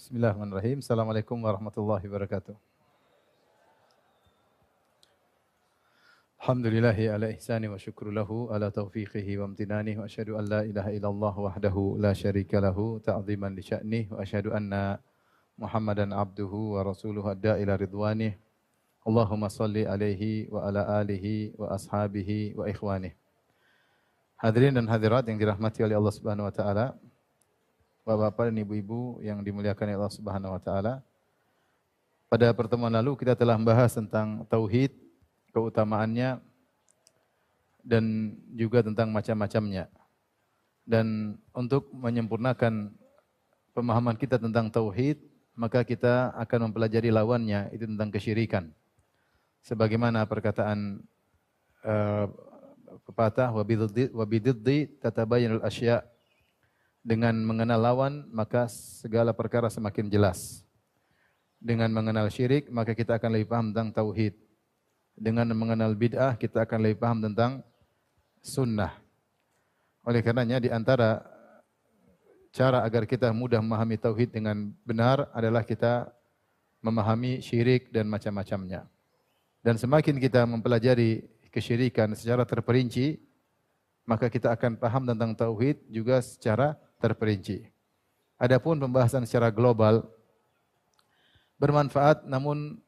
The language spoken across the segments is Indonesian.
Bismillahirrahmanirrahim. Assalamualaikum warahmatullahi wabarakatuh. Alhamdulillahi ala ihsani wa syukru lahu ala taufiqihi wa amtinani wa asyhadu an la ilaha illallah wahdahu la syarika lahu ta'ziman li sya'nih wa asyhadu anna Muhammadan abduhu wa rasuluhu adda ila ridwanih. Allahumma salli alaihi wa ala alihi wa ashabihi wa ikhwanih. Hadirin dan hadirat yang dirahmati oleh Allah Subhanahu wa taala, Bapak-bapak dan ibu-ibu yang dimuliakan oleh Allah Subhanahu wa taala. Pada pertemuan lalu kita telah membahas tentang tauhid, keutamaannya dan juga tentang macam-macamnya. Dan untuk menyempurnakan pemahaman kita tentang tauhid, maka kita akan mempelajari lawannya, itu tentang kesyirikan. Sebagaimana perkataan pepatah wa bididdi tatabayyanul asya'. Dengan mengenal lawan, maka segala perkara semakin jelas. Dengan mengenal syirik, maka kita akan lebih paham tentang tauhid. Dengan mengenal bid'ah, kita akan lebih paham tentang sunnah. Oleh karenanya, di antara cara agar kita mudah memahami tauhid dengan benar adalah kita memahami syirik dan macam-macamnya. Dan semakin kita mempelajari kesyirikan secara terperinci, maka kita akan paham tentang tauhid juga secara terperinci. Adapun pembahasan secara global bermanfaat namun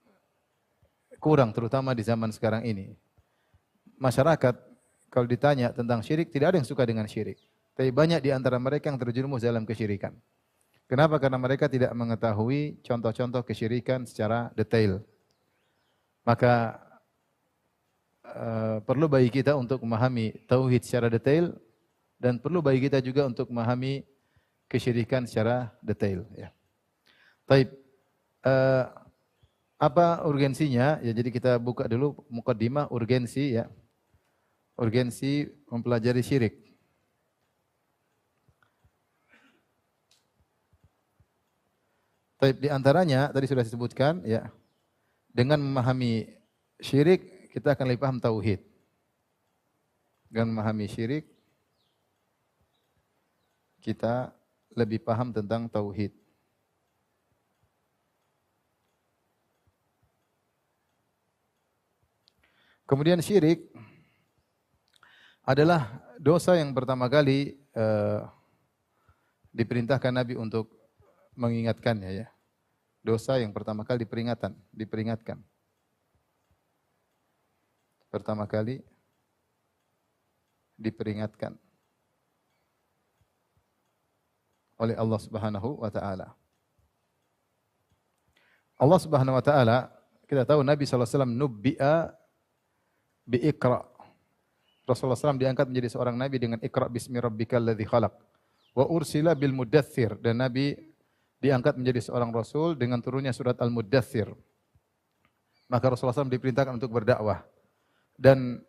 kurang, terutama di zaman sekarang ini. Masyarakat kalau ditanya tentang syirik, tidak ada yang suka dengan syirik. Tapi banyak di antara mereka yang terjerumus dalam kesyirikan. Kenapa? Karena mereka tidak mengetahui contoh-contoh kesyirikan secara detail. Maka perlu bagi kita untuk memahami tauhid secara detail dan perlu bagi kita juga untuk memahami kesyirikan secara detail. Ya. Taib, apa urgensinya? Ya, jadi kita buka dulu mukaddimah urgensi ya. Urgensi mempelajari syirik. Taib, di antaranya tadi sudah disebutkan ya. Dengan memahami syirik kita akan lebih paham tauhid. Dengan memahami syirik kita lebih paham tentang tauhid. Kemudian syirik adalah dosa yang pertama kali diperintahkan Nabi untuk mengingatkannya ya. Dosa yang pertama kali diperingatkan. Pertama kali diperingatkan oleh Allah Subhanahu wa taala. Allah Subhanahu wa taala, kita tahu Nabi sallallahu alaihi wasallam nubbi'a bi Iqra. Rasulullah SAW diangkat menjadi seorang nabi dengan Iqra bismi rabbikal ladzi khalaq. Wa ursila bil mudaththir, dan Nabi diangkat menjadi seorang rasul dengan turunnya surat Al-Mudaththir. Maka Rasulullah SAW diperintahkan untuk berdakwah. Dan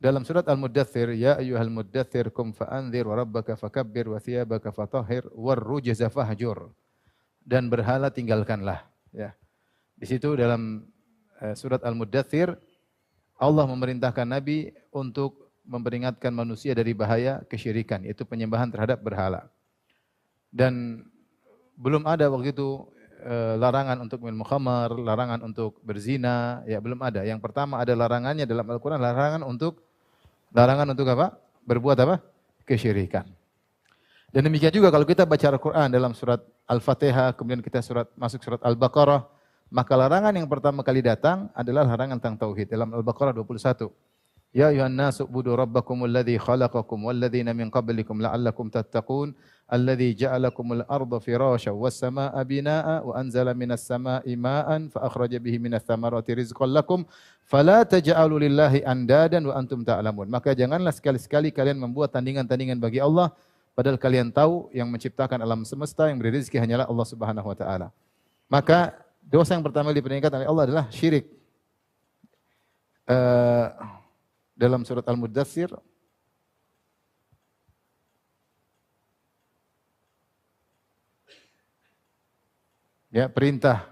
dalam surat Al-Mudaththir, ya ayyuhal mudaththir kum fa'anzir wa rabbaka fakabbir wa thiyabaka fatahhir war rujza fahjur. Dan berhala tinggalkanlah, ya. Di situ dalam surat Al-Mudaththir Allah memerintahkan Nabi untuk memperingatkan manusia dari bahaya kesyirikan, yaitu penyembahan terhadap berhala. Dan belum ada waktu itu larangan untuk minum khamar, larangan untuk berzina, ya belum ada. Yang pertama ada larangannya dalam Al-Qur'an, larangan untuk apa? Berbuat apa? Kesyirikan. Dan demikian juga kalau kita baca Al-Quran dalam surat Al-Fatihah, kemudian kita masuk surat Al-Baqarah, maka larangan yang pertama kali datang adalah larangan tentang tauhid. Dalam Al-Baqarah 21. Ya ayuhan nasu ubudu rabbakumul ladzi khalaqakum wal ladzina min qablikum la'allakum tattaqun alladzi ja'alakumul arda firasyan was samaa'a binaa'a wa anzala minas samaa'i maa'an fa akhraja bihi minas thamarati rizqan lakum fala taj'alu lillahi andadan wa antum ta'lamun. Maka janganlah sekali-sekali kalian membuat tandingan-tandingan bagi Allah padahal kalian tahu yang menciptakan alam semesta, yang beri rezeki hanyalah Allah Subhanahu wa taala. Maka dosa yang pertama diperingatkan oleh Allah adalah syirik. Dalam surat Al-Mudaththir ya, perintah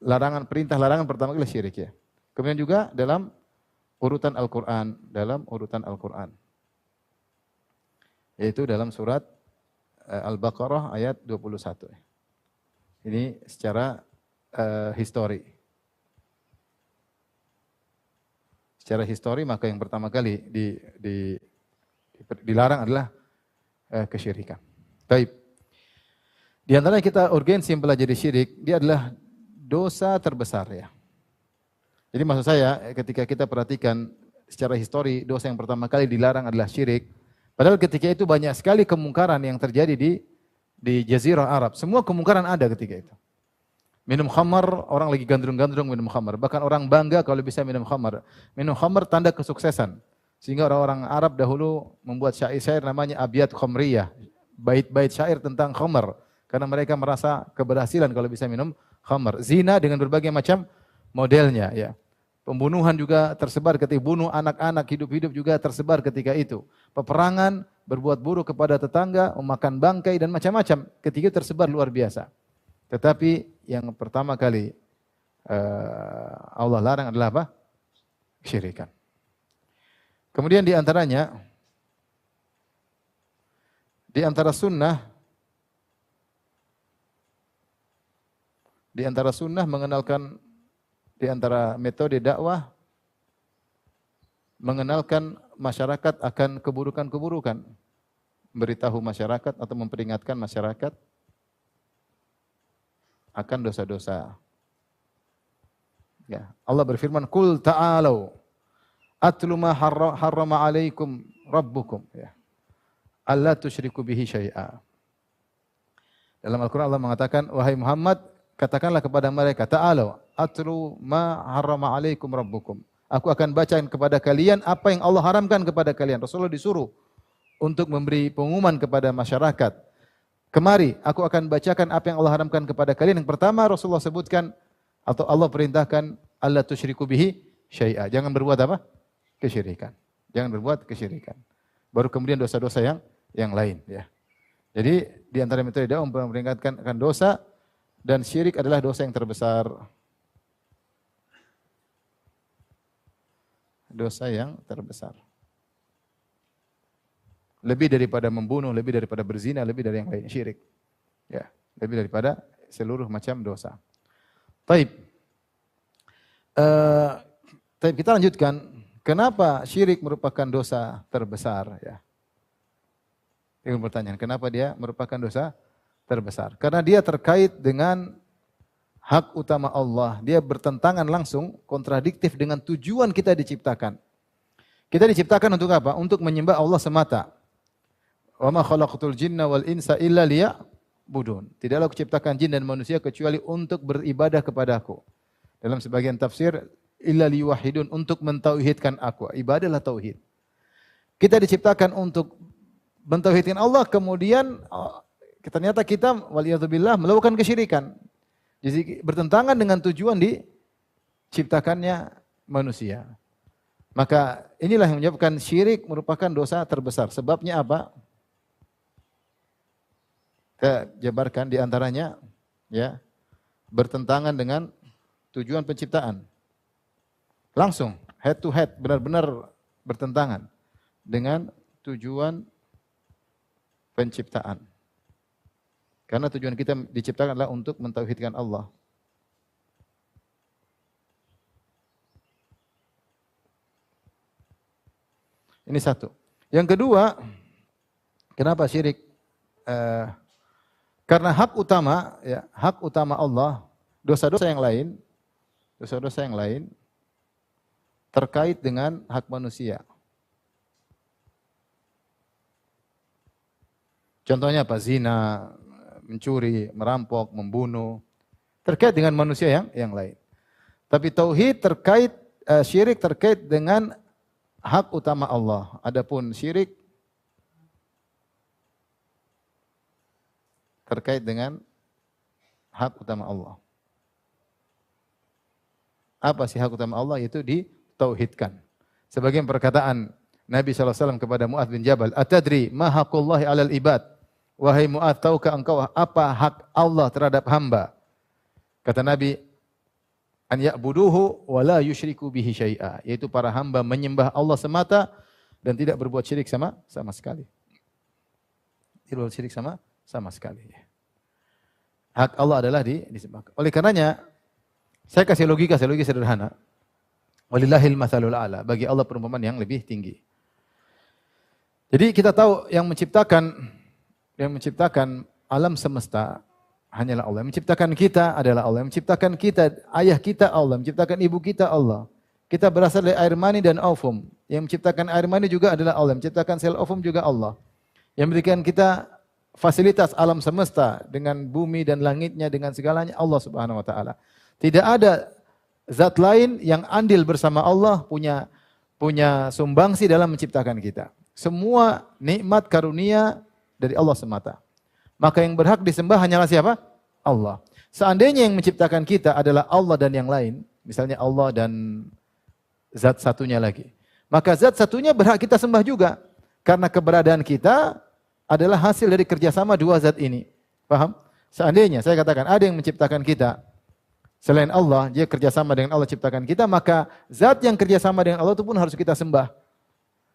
larangan pertama kali syirik ya. Kemudian juga dalam urutan Al-Qur'an. Yaitu dalam surat Al-Baqarah ayat 21. Ini secara histori. Secara histori maka yang pertama kali dilarang adalah kesyirikan. Baik. Di antara kita urgensi mempelajari syirik, dia adalah dosa terbesar ya. Jadi maksud saya ketika kita perhatikan secara histori, dosa yang pertama kali dilarang adalah syirik. Padahal ketika itu banyak sekali kemungkaran yang terjadi di Jazirah Arab. Semua kemungkaran ada ketika itu. Minum khamar, orang lagi gandrung-gandrung minum khamar. Bahkan orang bangga kalau bisa minum khamar. Minum khamar tanda kesuksesan. Sehingga orang-orang Arab dahulu membuat syair-syair namanya Abiyat Khamriyah. Bait-bait syair tentang khamar. Karena mereka merasa keberhasilan kalau bisa minum khamar. Zina dengan berbagai macam modelnya ya. Pembunuhan juga tersebar ketika bunuh anak-anak hidup-hidup juga tersebar ketika itu. Peperangan, berbuat buruk kepada tetangga, memakan bangkai dan macam-macam. Ketika itu tersebar luar biasa. Tetapi yang pertama kali Allah larang adalah apa? Kesyirikan. Kemudian di antaranya, di antara sunnah mengenalkan, di antara metode dakwah mengenalkan masyarakat akan keburukan-keburukan, beritahu masyarakat atau memperingatkan masyarakat akan dosa-dosa. Ya, Allah berfirman, "Qul ta'alu atlu ma harrama 'alaikum rabbukum." Ya. Alla tusyriku bihi syai'a. Dalam Al-Qur'an Allah mengatakan, "Wahai Muhammad, katakanlah kepada mereka, ta'alu atlu ma harrama 'alaikum rabbukum." Aku akan bacakan kepada kalian apa yang Allah haramkan kepada kalian. Rasulullah disuruh untuk memberi pengumuman kepada masyarakat. Kemari, aku akan bacakan apa yang Allah haramkan kepada kalian. Yang pertama Rasulullah sebutkan atau Allah perintahkan alla tusyriku bihi syai'a. Jangan berbuat apa? Kesyirikan. Jangan berbuat kesyirikan. Baru kemudian dosa-dosa yang lain ya. Jadi di antara metode dakwah memperingatkan akan dosa dan syirik adalah dosa yang terbesar. Dosa yang terbesar. Lebih daripada membunuh, lebih daripada berzina, lebih dari yang lain, syirik. Ya, lebih daripada seluruh macam dosa. Taib. Taib kita lanjutkan. Kenapa syirik merupakan dosa terbesar? Ya. Ini pertanyaan. Kenapa dia merupakan dosa terbesar? Karena dia terkait dengan hak utama Allah. Dia bertentangan langsung, kontradiktif dengan tujuan kita diciptakan. Kita diciptakan untuk apa? Untuk menyembah Allah semata. Wa ma khalaqtul jinna wal insa illa liya'budun. Tidaklah aku ciptakan jin dan manusia kecuali untuk beribadah kepadaku. Dalam sebagian tafsir, illa liyuwahhidun, untuk mentauhidkan aku. Ibadahlah tauhid. Kita diciptakan untuk mentauhidkan Allah, kemudian ternyata kita waliyadzubillah melakukan kesyirikan. Jadi bertentangan dengan tujuan diciptakannya manusia. Maka inilah yang menyebabkan syirik merupakan dosa terbesar. Sebabnya apa? Kita jabarkan di antaranya ya, bertentangan dengan tujuan penciptaan. Langsung head to head, benar-benar bertentangan dengan tujuan penciptaan. Karena tujuan kita diciptakan adalah untuk mentauhidkan Allah. Ini satu. Yang kedua, kenapa syirik? Karena hak utama, ya, hak utama Allah, dosa-dosa yang lain terkait dengan hak manusia. Contohnya apa? Zina, mencuri, merampok, membunuh, terkait dengan manusia yang lain. Tapi tauhid terkait, syirik terkait dengan hak utama Allah. Adapun syirik terkait dengan hak utama Allah. Apa sih hak utama Allah? Itu ditauhidkan. Sebagian perkataan Nabi SAW kepada Mu'adz bin Jabal, "Atadri ma haqqullahi 'alal ibad?" Wahai Mu'adz, tahukah engkau apa hak Allah terhadap hamba? Kata Nabi, "An ya'buduhu wa la yusyriku bihi syai'a." Yaitu para hamba menyembah Allah semata dan tidak berbuat syirik sama sekali. Tidak berbuat syirik sama sekali. Hak Allah adalah disembah. Oleh karenanya, saya kasih logika sederhana. Walillahil matsalul a'la. Bagi Allah perumpamaan yang lebih tinggi. Jadi kita tahu yang menciptakan alam semesta hanyalah Allah. Yang menciptakan kita adalah Allah. Yang menciptakan kita, ayah kita Allah. Menciptakan ibu kita Allah. Kita berasal dari air mani dan ovum. Yang menciptakan air mani juga adalah Allah. Yang menciptakan sel ovum juga Allah. Yang memberikan kita fasilitas alam semesta dengan bumi dan langitnya dengan segalanya Allah Subhanahu wa taala. Tidak ada zat lain yang andil bersama Allah punya sumbangsi dalam menciptakan kita. Semua nikmat karunia dari Allah semata. Maka yang berhak disembah hanyalah siapa? Allah. Seandainya yang menciptakan kita adalah Allah dan yang lain, misalnya Allah dan zat satunya lagi, maka zat satunya berhak kita sembah juga. Karena keberadaan kita adalah hasil dari kerjasama dua zat ini. Paham? Seandainya saya katakan ada yang menciptakan kita selain Allah, dia kerjasama dengan Allah ciptakan kita, maka zat yang kerjasama dengan Allah itu pun harus kita sembah.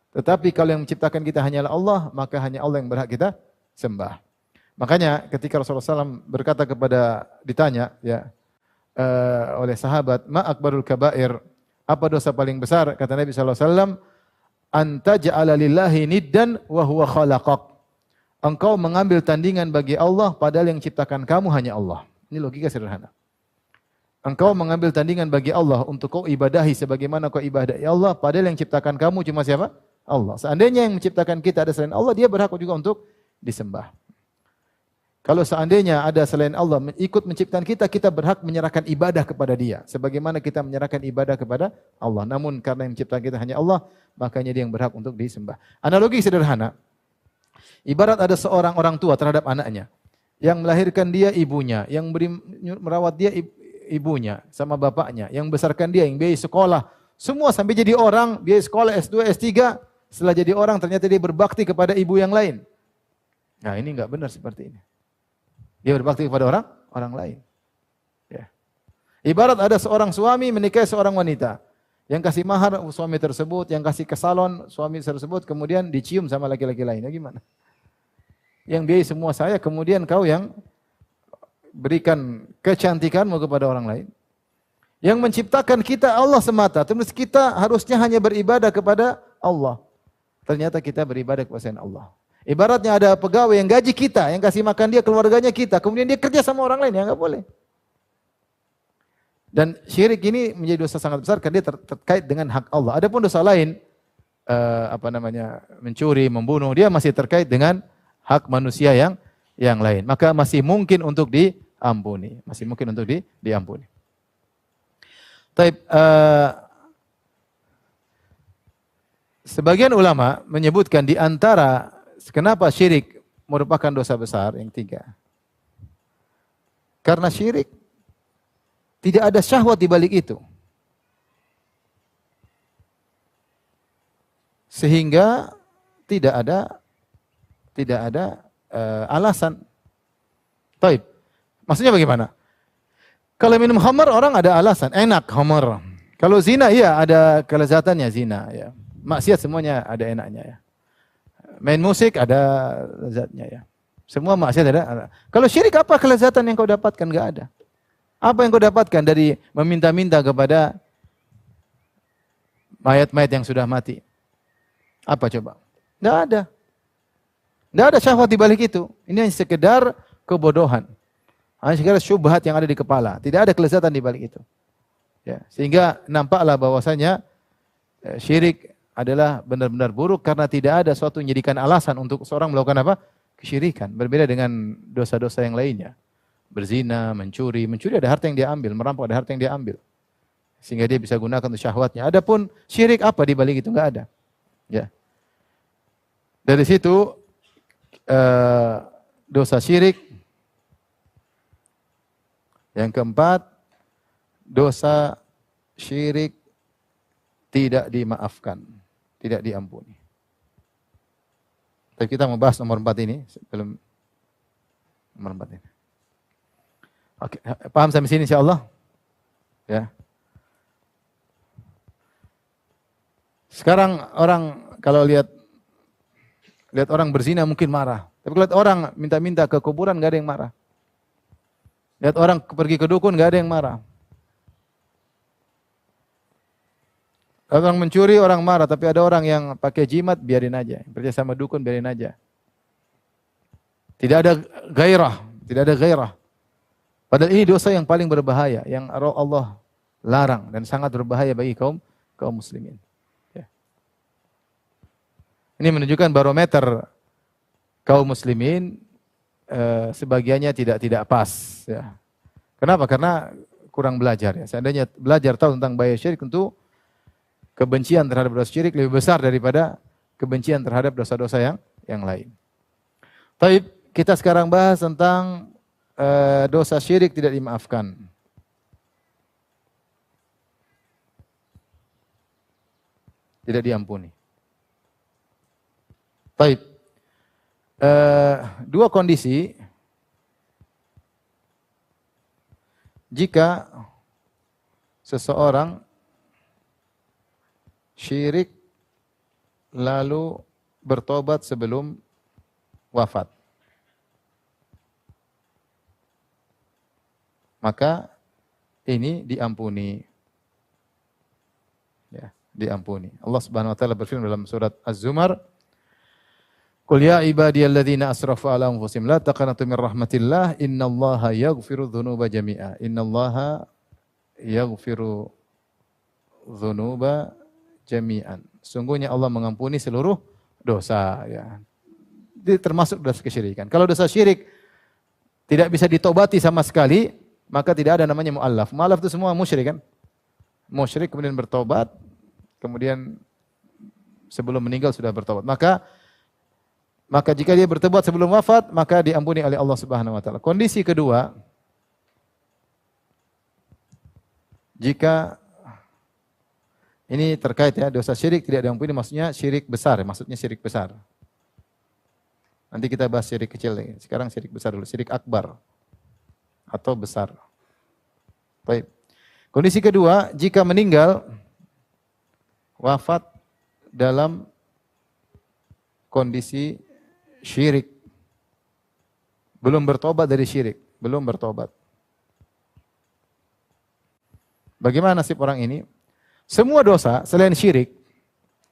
Tetapi kalau yang menciptakan kita hanyalah Allah, maka hanya Allah yang berhak kita sembah. Makanya ketika Rasulullah SAW berkata ditanya oleh sahabat, ma akbarul kabair, apa dosa paling besar? Kata Nabi SAW, anta ja'ala lillahi niddan wa huwa khalaqak. Engkau mengambil tandingan bagi Allah padahal yang ciptakan kamu hanya Allah. Ini logika sederhana. Engkau mengambil tandingan bagi Allah untuk kau ibadahi sebagaimana kau ibadahi Allah padahal yang ciptakan kamu cuma siapa? Allah. Seandainya yang menciptakan kita ada selain Allah, dia berhak juga untuk disembah. Kalau seandainya ada selain Allah ikut menciptakan kita, kita berhak menyerahkan ibadah kepada dia. Sebagaimana kita menyerahkan ibadah kepada Allah. Namun karena yang menciptakan kita hanya Allah, makanya dia yang berhak untuk disembah. Analogi sederhana. Ibarat ada seorang orang tua terhadap anaknya. Yang melahirkan dia ibunya. Yang merawat dia ibunya sama bapaknya. Yang membesarkan dia, yang biayai sekolah. Semua sampai jadi orang, biayai sekolah S2, S3. Setelah jadi orang ternyata dia berbakti kepada ibu yang lain. Nah ini enggak benar seperti ini. Dia berbakti kepada orang lain. Ya. Ibarat ada seorang suami menikahi seorang wanita. Yang kasih mahar suami tersebut, yang kasih ke salon suami tersebut, kemudian dicium sama laki-laki lain. Ya gimana? Yang biayai semua saya, kemudian kau yang berikan kecantikanmu kepada orang lain. Yang menciptakan kita Allah semata. Terus kita harusnya hanya beribadah kepada Allah. Ternyata kita beribadah kepada selain Allah. Ibaratnya ada pegawai yang gaji kita, yang kasih makan dia, keluarganya kita. Kemudian dia kerja sama orang lain, ya enggak boleh. Dan syirik ini menjadi dosa sangat besar karena dia terkait dengan hak Allah. Adapun dosa lain, mencuri, membunuh, dia masih terkait dengan hak manusia yang lain. Maka masih mungkin untuk diampuni. Masih mungkin untuk diampuni. Sebagian ulama menyebutkan di antara kenapa syirik merupakan dosa besar yang tiga. Karena syirik tidak ada syahwat di balik itu. Sehingga tidak ada alasan. Taib. Maksudnya bagaimana? Kalau minum khamar orang ada alasan, enak khamar. Kalau zina iya ada kelezatannya zina ya. Maksiat semuanya ada enaknya ya. Main musik ada lezatnya ya. Semua maksiat ada. Kalau syirik apa kelezatan yang kau dapatkan? Enggak ada. Apa yang kau dapatkan dari meminta-minta kepada mayat-mayat yang sudah mati? Apa coba? Enggak ada. Enggak ada syahwat di balik itu. Ini hanya sekedar kebodohan. Hanya sekedar syubhat yang ada di kepala. Tidak ada kelezatan di balik itu. Ya, sehingga nampaklah bahwasanya syirik adalah benar-benar buruk karena tidak ada suatu yang menjadikan alasan untuk seorang melakukan apa? Kesyirikan. Berbeda dengan dosa-dosa yang lainnya. Berzina, mencuri ada harta yang dia ambil, merampok ada harta yang dia ambil. Sehingga dia bisa gunakan untuk syahwatnya. Adapun syirik apa di balik itu? Enggak ada. Ya. Dari situ dosa syirik. Yang keempat, dosa syirik tidak dimaafkan, tidak diampuni. Tapi kita membahas nomor 4 ini sebelum nomor 4 ini. Oke, paham sampai sini insyaallah? Ya. Sekarang orang kalau lihat orang berzina mungkin marah. Tapi kalau lihat orang minta-minta ke kuburan enggak ada yang marah. Lihat orang pergi ke dukun nggak ada yang marah. Orang mencuri orang marah, tapi ada orang yang pakai jimat biarin aja. Percaya sama dukun biarin aja. Tidak ada gairah, tidak ada gairah. Padahal ini dosa yang paling berbahaya, yang Allah larang dan sangat berbahaya bagi kaum muslimin. Ya. Ini menunjukkan barometer kaum muslimin sebagiannya tidak pas. Ya. Kenapa? Karena kurang belajar. Ya. Seandainya belajar tahu tentang bahaya syirik, tentu kebencian terhadap dosa syirik lebih besar daripada kebencian terhadap dosa-dosa yang lain. Tapi kita sekarang bahas tentang dosa syirik tidak dimaafkan. Tidak diampuni. Baik. Dua kondisi. Jika seseorang syirik lalu bertobat sebelum wafat, maka ini diampuni. Ya, diampuni. Allah Subhanahu wa taala berfirman dalam surat Az-Zumar, "Qul ya ibadiyalladzina asrafu ala anfusihim la taqnatu min rahmatillah innallaha yaghfiru dzunuba jami'a." Innallaha yaghfiru dzunuba jami'an. Sungguhnya Allah mengampuni seluruh dosa, ya. Ini termasuk dosa kesyirikan. Kalau dosa syirik tidak bisa ditobati sama sekali, maka tidak ada namanya mu'allaf. Mu'allaf itu semua musyrik kan? Musyrik kemudian bertobat, kemudian sebelum meninggal sudah bertobat. Maka jika dia bertobat sebelum wafat, maka diampuni oleh Allah Subhanahu wa taala. Kondisi kedua, jika ini terkait ya, dosa syirik tidak diampuni, maksudnya syirik besar, maksudnya syirik besar. Nanti kita bahas syirik kecil lagi. Sekarang syirik besar dulu, syirik akbar atau besar. Baik. Kondisi kedua, jika meninggal wafat dalam kondisi syirik, belum bertobat dari syirik, belum bertobat. Bagaimana nasib orang ini? Semua dosa selain syirik,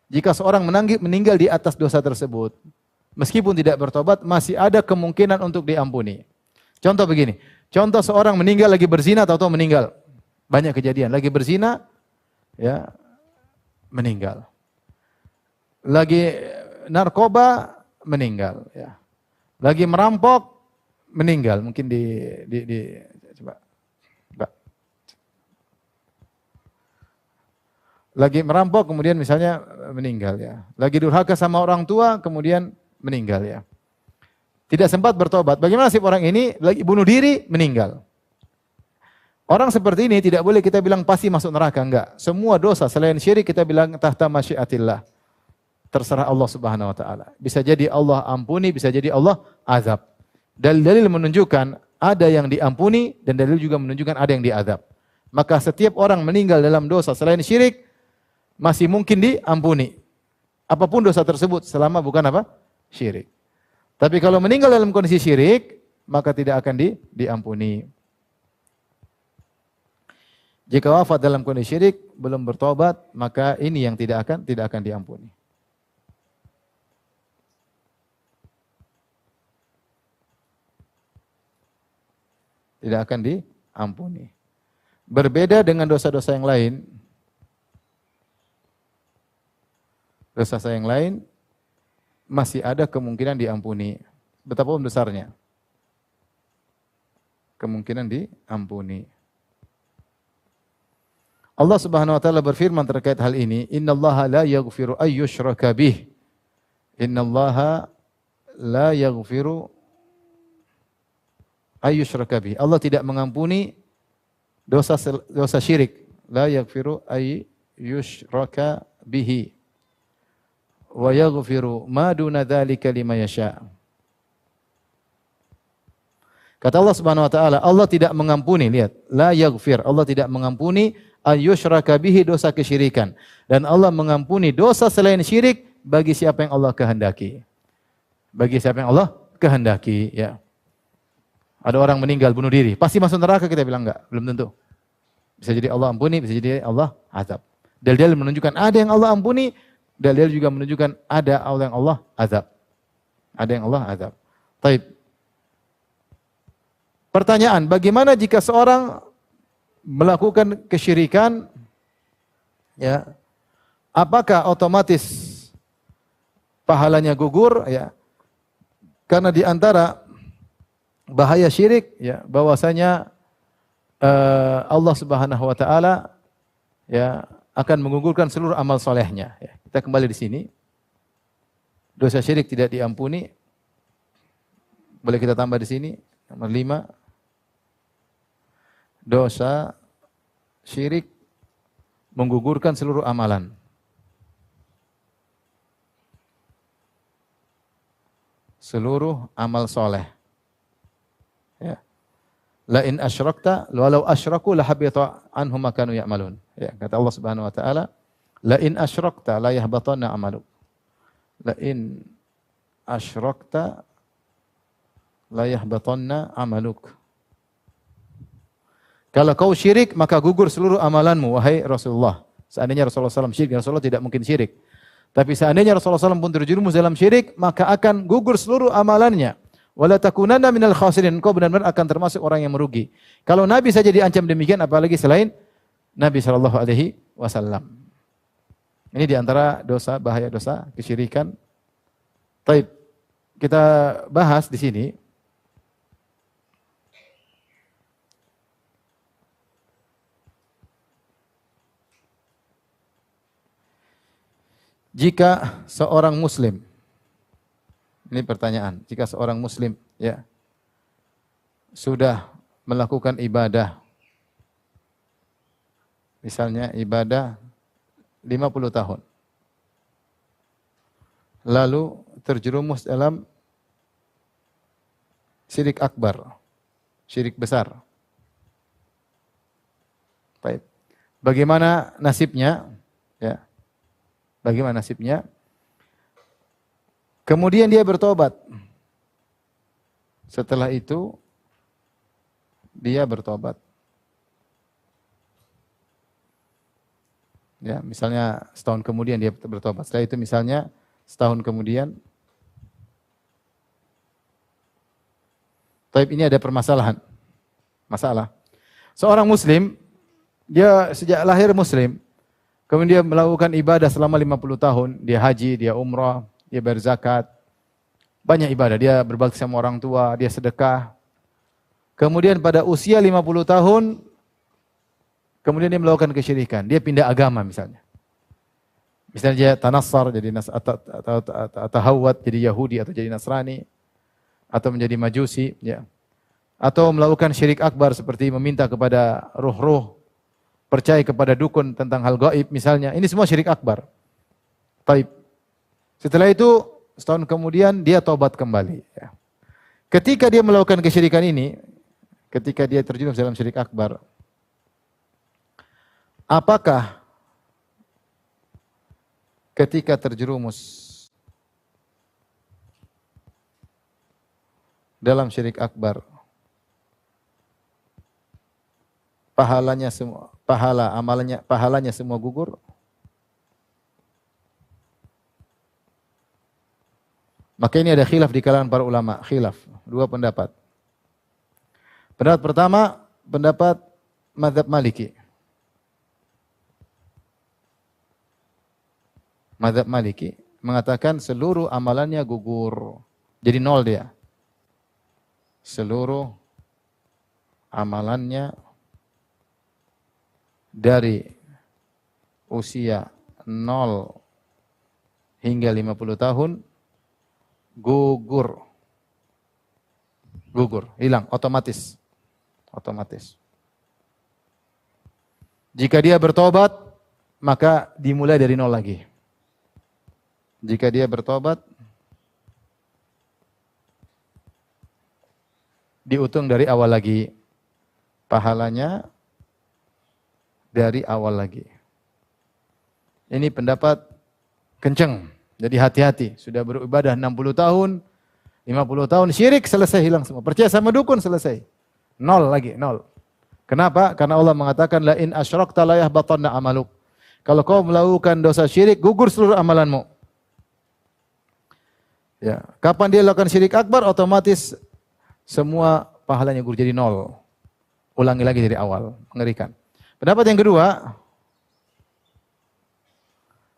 jika seorang meninggal di atas dosa tersebut, meskipun tidak bertobat, masih ada kemungkinan untuk diampuni. Contoh begini, contoh seorang meninggal lagi berzina, tahu-tahu meninggal. Banyak kejadian, lagi berzina, ya meninggal. Lagi narkoba, meninggal. Ya. Lagi merampok, meninggal. Mungkin coba. Lagi merampok kemudian misalnya meninggal ya. Lagi durhaka sama orang tua kemudian meninggal ya. Tidak sempat bertobat. Bagaimana nasib orang ini? Lagi bunuh diri, meninggal. Orang seperti ini tidak boleh kita bilang pasti masuk neraka, enggak. Semua dosa selain syirik kita bilang tahta masyiatillah. Terserah Allah Subhanahu wa taala. Bisa jadi Allah ampuni, bisa jadi Allah azab. Dalil-dalil menunjukkan ada yang diampuni dan dalil juga menunjukkan ada yang diazab. Maka setiap orang meninggal dalam dosa selain syirik masih mungkin diampuni. Apapun dosa tersebut selama bukan apa? Syirik. Tapi kalau meninggal dalam kondisi syirik, maka tidak akan diampuni. Jika wafat dalam kondisi syirik, belum bertobat, maka ini yang tidak akan diampuni. Tidak akan diampuni. Berbeda dengan dosa-dosa yang lain. Dosa yang lain masih ada kemungkinan diampuni. Betapapun besarnya. Kemungkinan diampuni. Allah Subhanahu wa taala berfirman terkait hal ini, "Innallaha la yaghfiru ay yushraka bih." Innallaha la yaghfiru ay yushraka bih. Allah tidak mengampuni dosa syirik. La yaghfiru ay yushraka bihi. Wa yaghfiru ma duna dzalika liman yasha. Kata Allah Subhanahu wa taala, Allah tidak mengampuni, lihat, la yaghfir, Allah tidak mengampuni ayyushraka bihi, dosa kesyirikan, dan Allah mengampuni dosa selain syirik bagi siapa yang Allah kehendaki. Bagi siapa yang Allah kehendaki, ya. Ada orang meninggal bunuh diri, pasti masuk neraka? Kita bilang enggak, belum tentu. Bisa jadi Allah ampuni, bisa jadi Allah azab. Dalil-dalil menunjukkan ada yang Allah ampuni, dalil juga menunjukkan ada yang Allah azab. Ada yang Allah azab. Taib. Pertanyaan, bagaimana jika seorang melakukan kesyirikan, ya, apakah otomatis pahalanya gugur? Ya, karena di antara bahaya syirik, ya, bahwasanya Allah Subhanahu wa taala, ya, akan menggugurkan seluruh amal solehnya. Ya, kita kembali di sini. Dosa syirik tidak diampuni. Boleh kita tambah di sini nomor 5. Dosa syirik menggugurkan seluruh amalan. Seluruh amal soleh. Ya. La in asyrakta walau asyraku la habita anhum ma kanu ya'malun. Ya, kata Allah Subhanahu wa taala, la in asyrakta la yahbatanna amaluk. La in asyrakta la yahbatanna amaluk. Kalau kau syirik, maka gugur seluruh amalanmu, wahai Rasulullah. Seandainya Rasulullah SAW syirik, Rasulullah tidak mungkin syirik. Tapi seandainya Rasulullah SAW pun terjerumus dalam syirik, maka akan gugur seluruh amalannya. Wala takunanna minal khasirin. Kau benar-benar akan termasuk orang yang merugi. Kalau Nabi saja diancam demikian, apalagi selain Nabi SAW. Ini diantara dosa, bahaya dosa, kesyirikan. Taib. Kita bahas di sini. Jika seorang muslim, ini pertanyaan, jika seorang muslim, ya, sudah melakukan ibadah, misalnya ibadah 50 tahun, lalu terjerumus dalam syirik akbar, syirik besar. Baik. Bagaimana nasibnya? Ya. Bagaimana nasibnya? Kemudian dia bertobat. Setelah itu dia bertobat. Ya, misalnya setahun kemudian dia bertobat. Setelah itu misalnya setahun kemudian. Tapi ini ada permasalahan. Masalah. Seorang muslim, dia sejak lahir muslim, kemudian dia melakukan ibadah selama 50 tahun, dia haji, dia umrah, dia berzakat, banyak ibadah, dia berbakti sama orang tua, dia sedekah. Kemudian pada usia 50 tahun, kemudian dia melakukan kesyirikan, dia pindah agama misalnya. Misalnya dia tanassar, jadi atau tahawwad, jadi Yahudi atau jadi Nasrani, atau menjadi Majusi, ya. Atau melakukan syirik akbar seperti meminta kepada ruh-ruh, percaya kepada dukun tentang hal gaib misalnya. Ini semua syirik akbar. Taib. Setelah itu, setahun kemudian dia taubat kembali. Ya. Ketika dia melakukan kesyirikan ini, ketika dia terjerumus dalam syirik akbar, apakah ketika terjerumus dalam syirik akbar, pahalanya semua, pahalanya semua gugur? Maka ini ada khilaf di kalangan para ulama, khilaf, dua pendapat. Pendapat pertama, pendapat mazhab Maliki. Mazhab Maliki mengatakan seluruh amalannya gugur. Jadi nol dia. Seluruh amalannya dari usia 0 hingga 50 tahun gugur. Gugur, hilang otomatis. Otomatis. Jika dia bertobat, maka dimulai dari nol lagi. Jika dia bertobat, dihitung dari awal lagi. Pahalanya dari awal lagi. Ini pendapat kenceng. Jadi hati-hati. Sudah beribadah 60 tahun, 50 tahun syirik, selesai, hilang semua. Percaya sama dukun, selesai. Nol lagi, nol. Kenapa? Karena Allah mengatakan la in asyrakta la yahbatanna amaluk. Kalau kau melakukan dosa syirik, gugur seluruh amalanmu. Ya, kapan dia lakukan syirik akbar, otomatis semua pahalanya gugur jadi nol. Ulangi lagi dari awal, mengerikan. Pendapat yang kedua,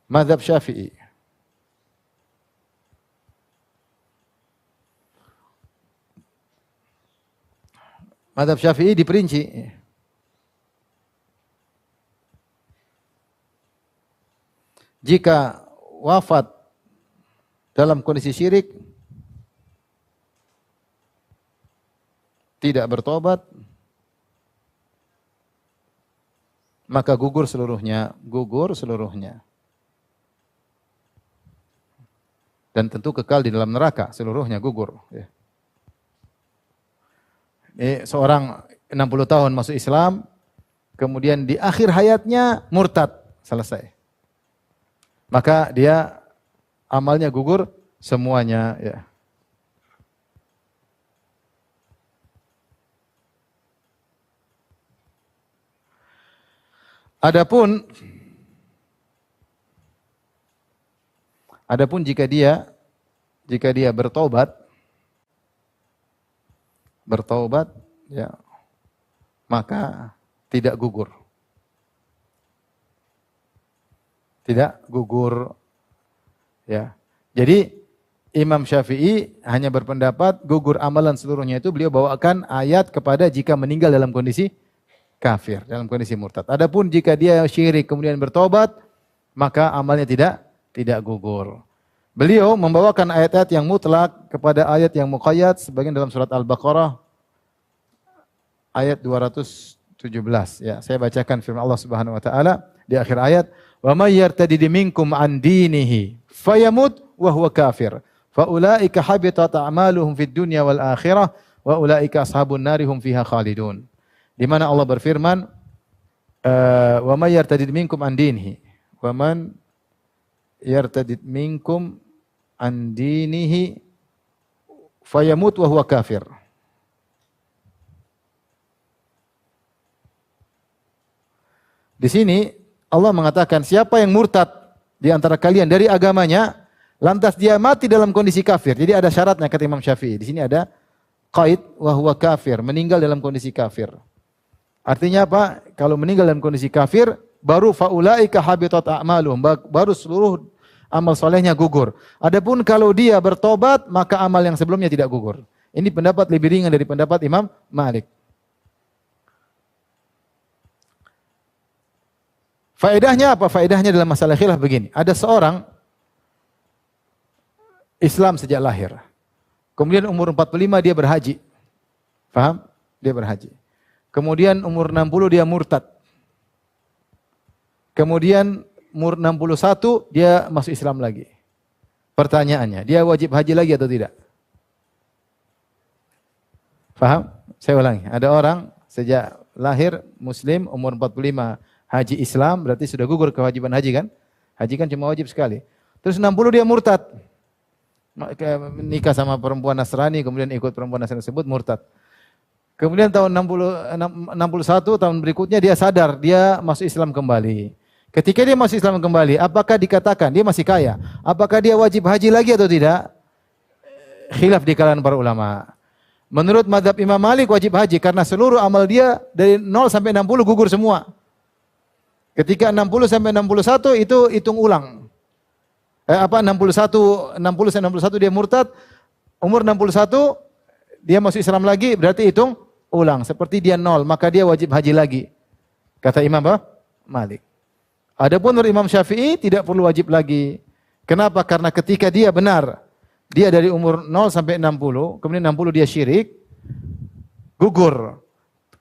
mazhab Syafi'i. Mazhab Syafi'i diperinci. Jika wafat dalam kondisi syirik, tidak bertobat, maka gugur seluruhnya, dan tentu kekal di dalam neraka, seluruhnya gugur. Ya. Seorang 60 tahun masuk Islam, kemudian di akhir hayatnya murtad, selesai. Maka dia amalnya gugur semuanya. Ya. Adapun jika dia bertaubat, ya, maka tidak gugur. Tidak gugur. Ya. Jadi Imam Syafi'i hanya berpendapat gugur amalan seluruhnya itu beliau bawakan ayat kepada jika meninggal dalam kondisi kafir, dalam kondisi murtad. Adapun jika dia syirik kemudian bertobat, maka amalnya tidak gugur. Beliau membawakan ayat-ayat yang mutlak kepada ayat yang muqayyad sebagian dalam surat Al-Baqarah ayat 217. Ya, saya bacakan firman Allah Subhanahu wa taala di akhir ayat, "Wa may yartadid minkum an dinihi fayamut wa huwa kafir, fa ulaika habitat a'maluhum fid dunya wal akhirah wa ulaika ashabun nari hum fiha khalidun." Di mana Allah berfirman, "Wa may yartadid minkum an dinihi." Wa man yartadid minkum an dinihi fayamut wa huwa kafir. Di sini Allah mengatakan siapa yang murtad di antara kalian dari agamanya lantas dia mati dalam kondisi kafir. Jadi ada syaratnya kata Imam Syafi'i. Di sini ada qaid wa huwa kafir, meninggal dalam kondisi kafir. Artinya apa? Kalau meninggal dalam kondisi kafir baru faulaika habitat a'maluhum, baru seluruh amal solehnya gugur. Adapun kalau dia bertobat, maka amal yang sebelumnya tidak gugur. Ini pendapat lebih ringan dari pendapat Imam Malik. Faedahnya apa? Faedahnya dalam masalah khilaf begini. Ada seorang Islam sejak lahir. Kemudian umur 45 dia berhaji. Faham? Dia berhaji. Kemudian umur 60 dia murtad. Kemudian umur 61 dia masuk Islam lagi. Pertanyaannya, dia wajib haji lagi atau tidak? Faham? Saya ulangi. Ada orang sejak lahir Muslim, umur 45 haji Islam, berarti sudah gugur kewajiban haji kan? Haji kan cuma wajib sekali. Terus 60 dia murtad. Nikah sama perempuan Nasrani, kemudian ikut perempuan Nasrani tersebut murtad. Kemudian tahun 61 tahun berikutnya dia sadar, dia masuk Islam kembali. Ketika dia masuk Islam kembali, apakah dikatakan dia masih kaya? Apakah dia wajib haji lagi atau tidak? Khilaf di kalangan para ulama. Menurut mazhab Imam Malik wajib haji karena seluruh amal dia dari 0 sampai 60 gugur semua. Ketika 60 sampai 61 itu hitung ulang. 60 sampai 61 dia murtad, umur 61 dia masuk Islam lagi berarti hitung ulang. Seperti dia 0, maka dia wajib haji lagi. Kata Imam Malik. Adapun menurut Imam Syafi'i tidak perlu wajib lagi. Kenapa? Karena ketika dia benar, dia dari umur 0 sampai 60, kemudian 60 dia syirik, gugur.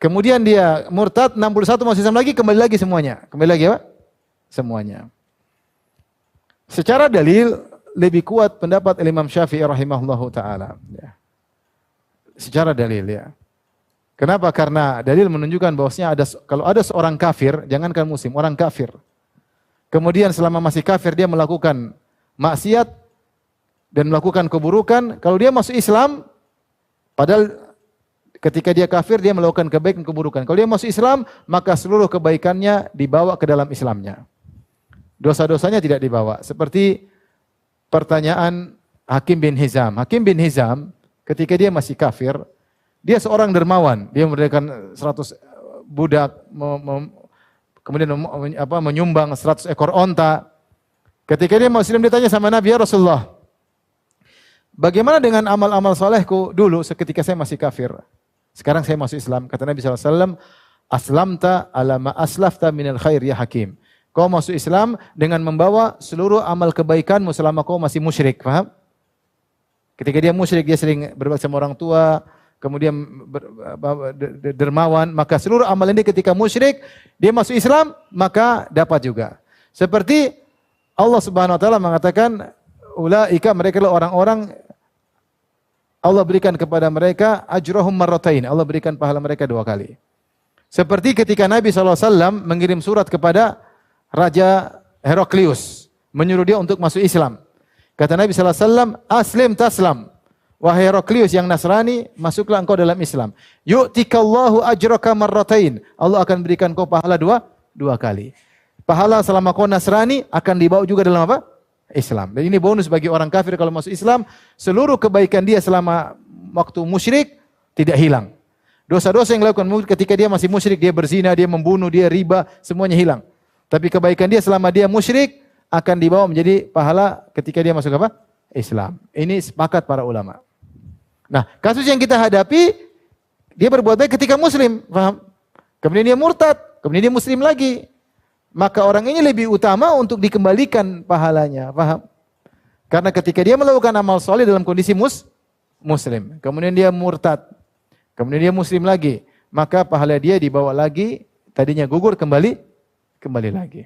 Kemudian dia murtad, 61 masuk Islam lagi, kembali lagi semuanya. Kembali lagi apa? Semuanya. Secara dalil, lebih kuat pendapat Imam Syafi'i rahimahullahu ta'ala. Ya. Secara dalil ya. Kenapa? Karena dalil menunjukkan bahwasanya kalau ada seorang kafir, jangankan muslim, orang kafir. Kemudian selama masih kafir dia melakukan maksiat dan melakukan keburukan, kalau dia masuk Islam, padahal ketika dia kafir dia melakukan kebaikan keburukan. Kalau dia masuk Islam, maka seluruh kebaikannya dibawa ke dalam Islamnya. Dosa-dosanya tidak dibawa. Seperti pertanyaan Hakim bin Hizam. Hakim bin Hizam ketika dia masih kafir, dia seorang dermawan. Dia merdekakan 100 budak, kemudian menyumbang 100 ekor onta. Ketika dia Muslim ditanya sama Nabi, ya Rasulullah, bagaimana dengan amal-amal solehku dulu ketika saya masih kafir? Sekarang saya masuk Islam. Kata Nabi SAW, aslamta ala ma aslafta minal khair ya Hakim. Kau masuk Islam dengan membawa seluruh amal kebaikanmu selama kau masih musyrik. Faham? Ketika dia musyrik, dia sering berbakti sama orang tua, kemudian dermawan, maka seluruh amal ini ketika musyrik, dia masuk Islam, maka dapat juga. Seperti Allah Subhanahu wa taala mengatakan, ulaika, mereka adalah orang-orang Allah berikan kepada mereka ajrahum marratain. Allah berikan pahala mereka 2 kali. Seperti ketika Nabi SAW mengirim surat kepada Raja Heraklius, menyuruh dia untuk masuk Islam. Kata Nabi SAW, aslim taslam. Wahai Heraklius yang Nasrani, masuklah engkau dalam Islam. Yu'tikallahu ajraka marratain. Allah akan berikan kau pahala 2 kali. Pahala selama kau Nasrani akan dibawa juga dalam apa? Islam. Dan ini bonus bagi orang kafir kalau masuk Islam, seluruh kebaikan dia selama waktu musyrik tidak hilang. Dosa-dosa yang dilakukan ketika dia masih musyrik, dia berzina, dia membunuh, dia riba, semuanya hilang. Tapi kebaikan dia selama dia musyrik akan dibawa menjadi pahala ketika dia masuk apa? Islam. Ini sepakat para ulama. Nah, kasus yang kita hadapi, dia berbuat baik ketika muslim, paham? Kemudian dia murtad, kemudian dia muslim lagi. Maka orang ini lebih utama untuk dikembalikan pahalanya, paham? Karena ketika dia melakukan amal soleh dalam kondisi muslim, kemudian dia murtad, kemudian dia muslim lagi, maka pahala dia dibawa lagi, tadinya gugur kembali lagi.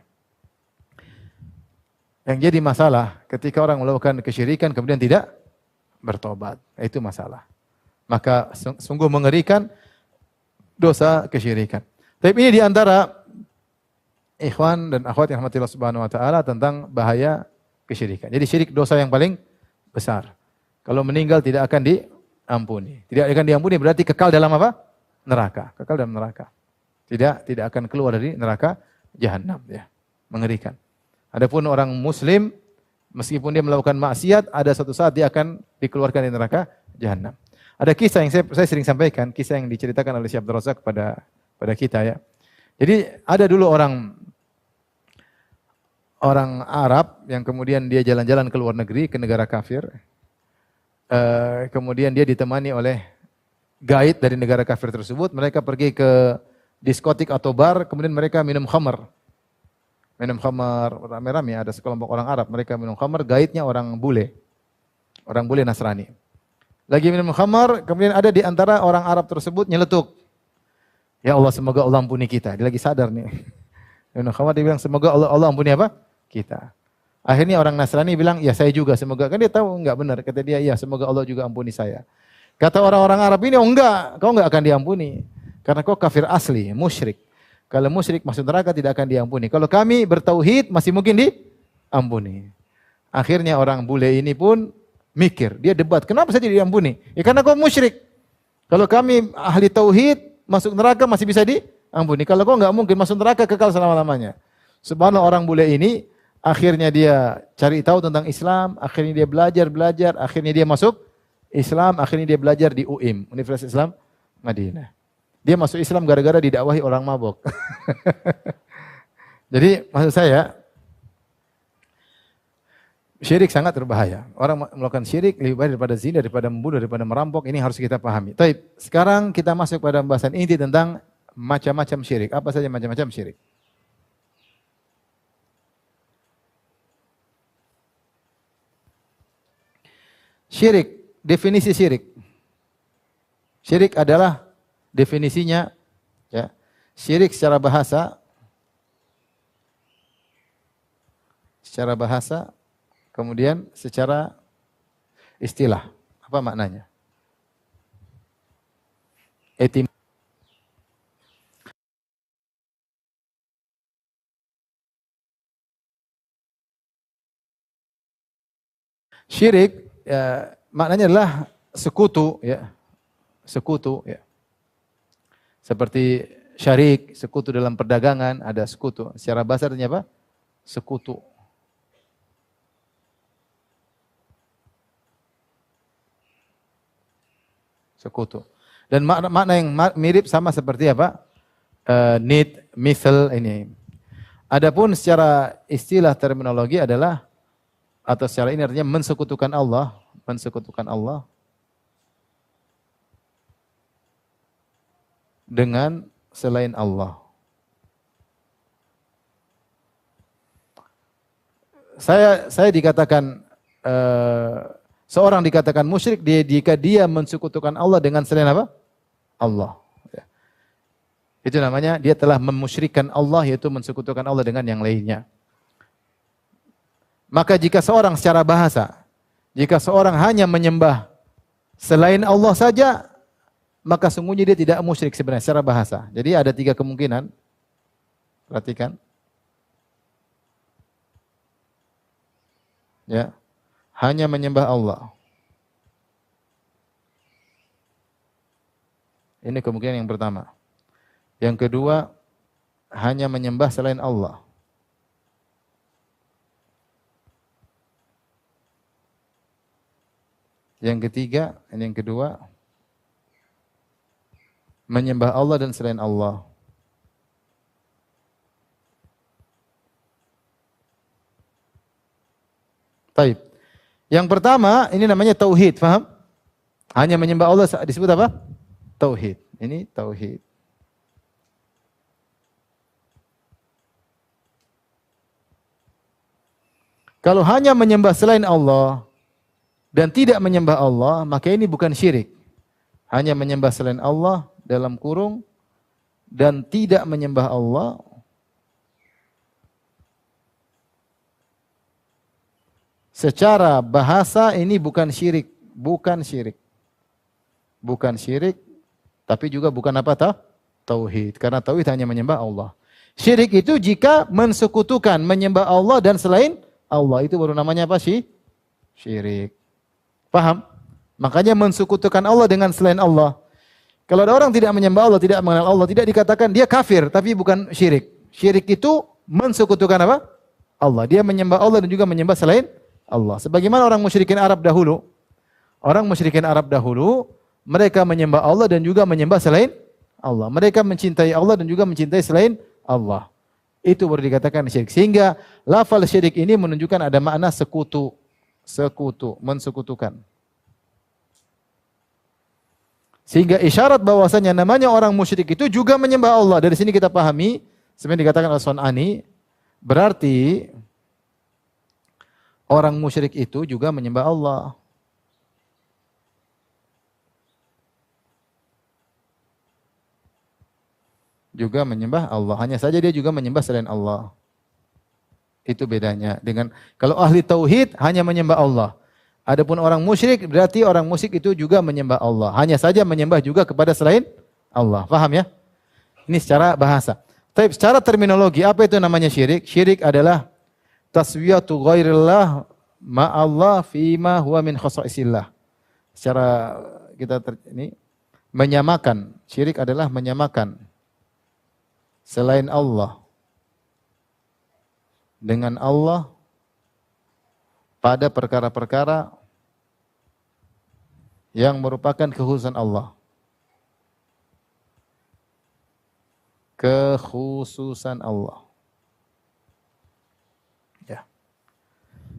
Yang jadi masalah ketika orang melakukan kesyirikan kemudian tidak bertobat, itu masalah. Maka sungguh mengerikan dosa kesyirikan. Tapi ini diantara ikhwan dan akhwat yang rahmati Allah Subhanahu wa taala tentang bahaya kesyirikan. Jadi syirik dosa yang paling besar. Kalau meninggal tidak akan diampuni. Tidak akan diampuni berarti kekal dalam apa? Neraka. Kekal dalam neraka. Tidak akan keluar dari neraka Jahannam, ya. Mengerikan. Adapun orang muslim meskipun dia melakukan maksiat, ada suatu saat dia akan dikeluarkan dari neraka Jahannam. Ada kisah yang saya sering sampaikan, kisah yang diceritakan oleh Syekh Abdul Razak pada kita, ya. Jadi ada dulu orang Arab yang kemudian dia jalan-jalan ke luar negeri, ke negara kafir. Kemudian dia ditemani oleh guide dari negara kafir tersebut. Mereka pergi ke diskotik atau bar, kemudian mereka minum khamar. Minum khamar, rame-rame, ada sekelompok orang Arab, mereka minum khamar, guide-nya orang bule Nasrani. Lagi minum khamar, kemudian ada di antara orang Arab tersebut nyeletuk. Ya Allah, semoga Allah ampuni kita. Dia lagi sadar nih. Minum khamar, dia bilang, semoga Allah ampuni apa? Kita. Akhirnya orang Nasrani bilang, ya saya juga, semoga. Kan dia tahu enggak benar. Kata dia, ya semoga Allah juga ampuni saya. Kata orang-orang Arab ini, oh enggak, kau enggak akan diampuni. Karena kau kafir asli, musyrik. Kalau musyrik masuk neraka tidak akan diampuni. Kalau kami bertauhid masih mungkin diampuni. Akhirnya orang bule ini pun mikir, dia debat, kenapa saya tidak diampuni? Ya karena kau musyrik. Kalau kami ahli tauhid masuk neraka masih bisa diampuni. Kalau kau enggak mungkin masuk neraka kekal selama-lamanya. Subhanallah, orang bule ini akhirnya dia cari tahu tentang Islam, akhirnya dia belajar, akhirnya dia masuk Islam, akhirnya dia belajar di UIM, Universitas Islam Madinah. Dia masuk Islam gara-gara didakwahi orang mabok. Jadi maksud saya, syirik sangat berbahaya. Orang melakukan syirik lebih baik daripada zina, daripada membunuh, daripada merampok. Ini harus kita pahami. Baik, sekarang kita masuk pada pembahasan inti tentang macam-macam syirik. Apa saja macam-macam syirik? Syirik, definisi syirik. Syirik adalah definisinya, ya, syirik secara bahasa, kemudian secara istilah. Apa maknanya? Syirik maknanya adalah sekutu, ya. Sekutu, ya. Seperti syarik, sekutu dalam perdagangan, ada sekutu. Secara bahasa artinya apa? Sekutu. Sekutu. Dan makna yang mirip sama seperti apa? Nid, misal ini. Adapun secara istilah terminologi adalah, atau secara ini artinya mensekutukan Allah, mensekutukan Allah dengan selain Allah. Saya dikatakan seorang dikatakan musyrik jika dia mensekutukan Allah dengan selain apa? Allah. Ya. Itu namanya dia telah memusyrikkan Allah, yaitu mensekutukan Allah dengan yang lainnya. Maka jika seorang secara bahasa, jika seorang hanya menyembah selain Allah saja, maka sungguhnya dia tidak musyrik sebenarnya secara bahasa. Jadi ada 3 kemungkinan. Perhatikan. Ya. Hanya menyembah Allah. Ini kemungkinan yang pertama. Yang kedua, hanya menyembah selain Allah. Yang ketiga, ini yang kedua, menyembah Allah dan selain Allah. Taib. Yang pertama, ini namanya tauhid, paham? Hanya menyembah Allah disebut apa? Tauhid. Ini tauhid. Kalau hanya menyembah selain Allah dan tidak menyembah Allah, maka ini bukan syirik. Hanya menyembah selain Allah dalam kurung dan tidak menyembah Allah, secara bahasa ini bukan syirik, bukan syirik. Bukan syirik, tapi juga bukan apa tauhid. Karena tauhid hanya menyembah Allah. Syirik itu jika mensekutukan menyembah Allah dan selain Allah, itu baru namanya apa sih? Syirik. Paham? Makanya mensekutukan Allah dengan selain Allah. Kalau ada orang tidak menyembah Allah, tidak mengenal Allah, tidak dikatakan dia kafir, tapi bukan syirik. Syirik itu mensekutukan apa? Allah. Dia menyembah Allah dan juga menyembah selain Allah. Sebagaimana orang musyrikin Arab dahulu. Orang musyrikin Arab dahulu, mereka menyembah Allah dan juga menyembah selain Allah. Mereka mencintai Allah dan juga mencintai selain Allah. Itu baru dikatakan syirik. Sehingga lafal syirik ini menunjukkan ada makna sekutu. Sekutu, mensekutukan. Sehingga isyarat bahwasanya namanya orang musyrik itu juga menyembah Allah. Dari sini kita pahami, sebenarnya dikatakan Al-Sun'ani, berarti orang musyrik itu juga menyembah Allah. Juga menyembah Allah. Hanya saja dia juga menyembah selain Allah. Itu bedanya dengan kalau ahli tauhid hanya menyembah Allah. Adapun orang musyrik berarti orang musyrik itu juga menyembah Allah. Hanya saja menyembah juga kepada selain Allah. Paham ya? Ini secara bahasa. Tapi secara terminologi apa itu namanya syirik? Syirik adalah taswiyatu ghairillah ma'allah fima huwa min khasaisillah. Secara kita ini menyamakan. Syirik adalah menyamakan selain Allah dengan Allah pada perkara-perkara yang merupakan kekhususan Allah. Kekhususan Allah. Ya.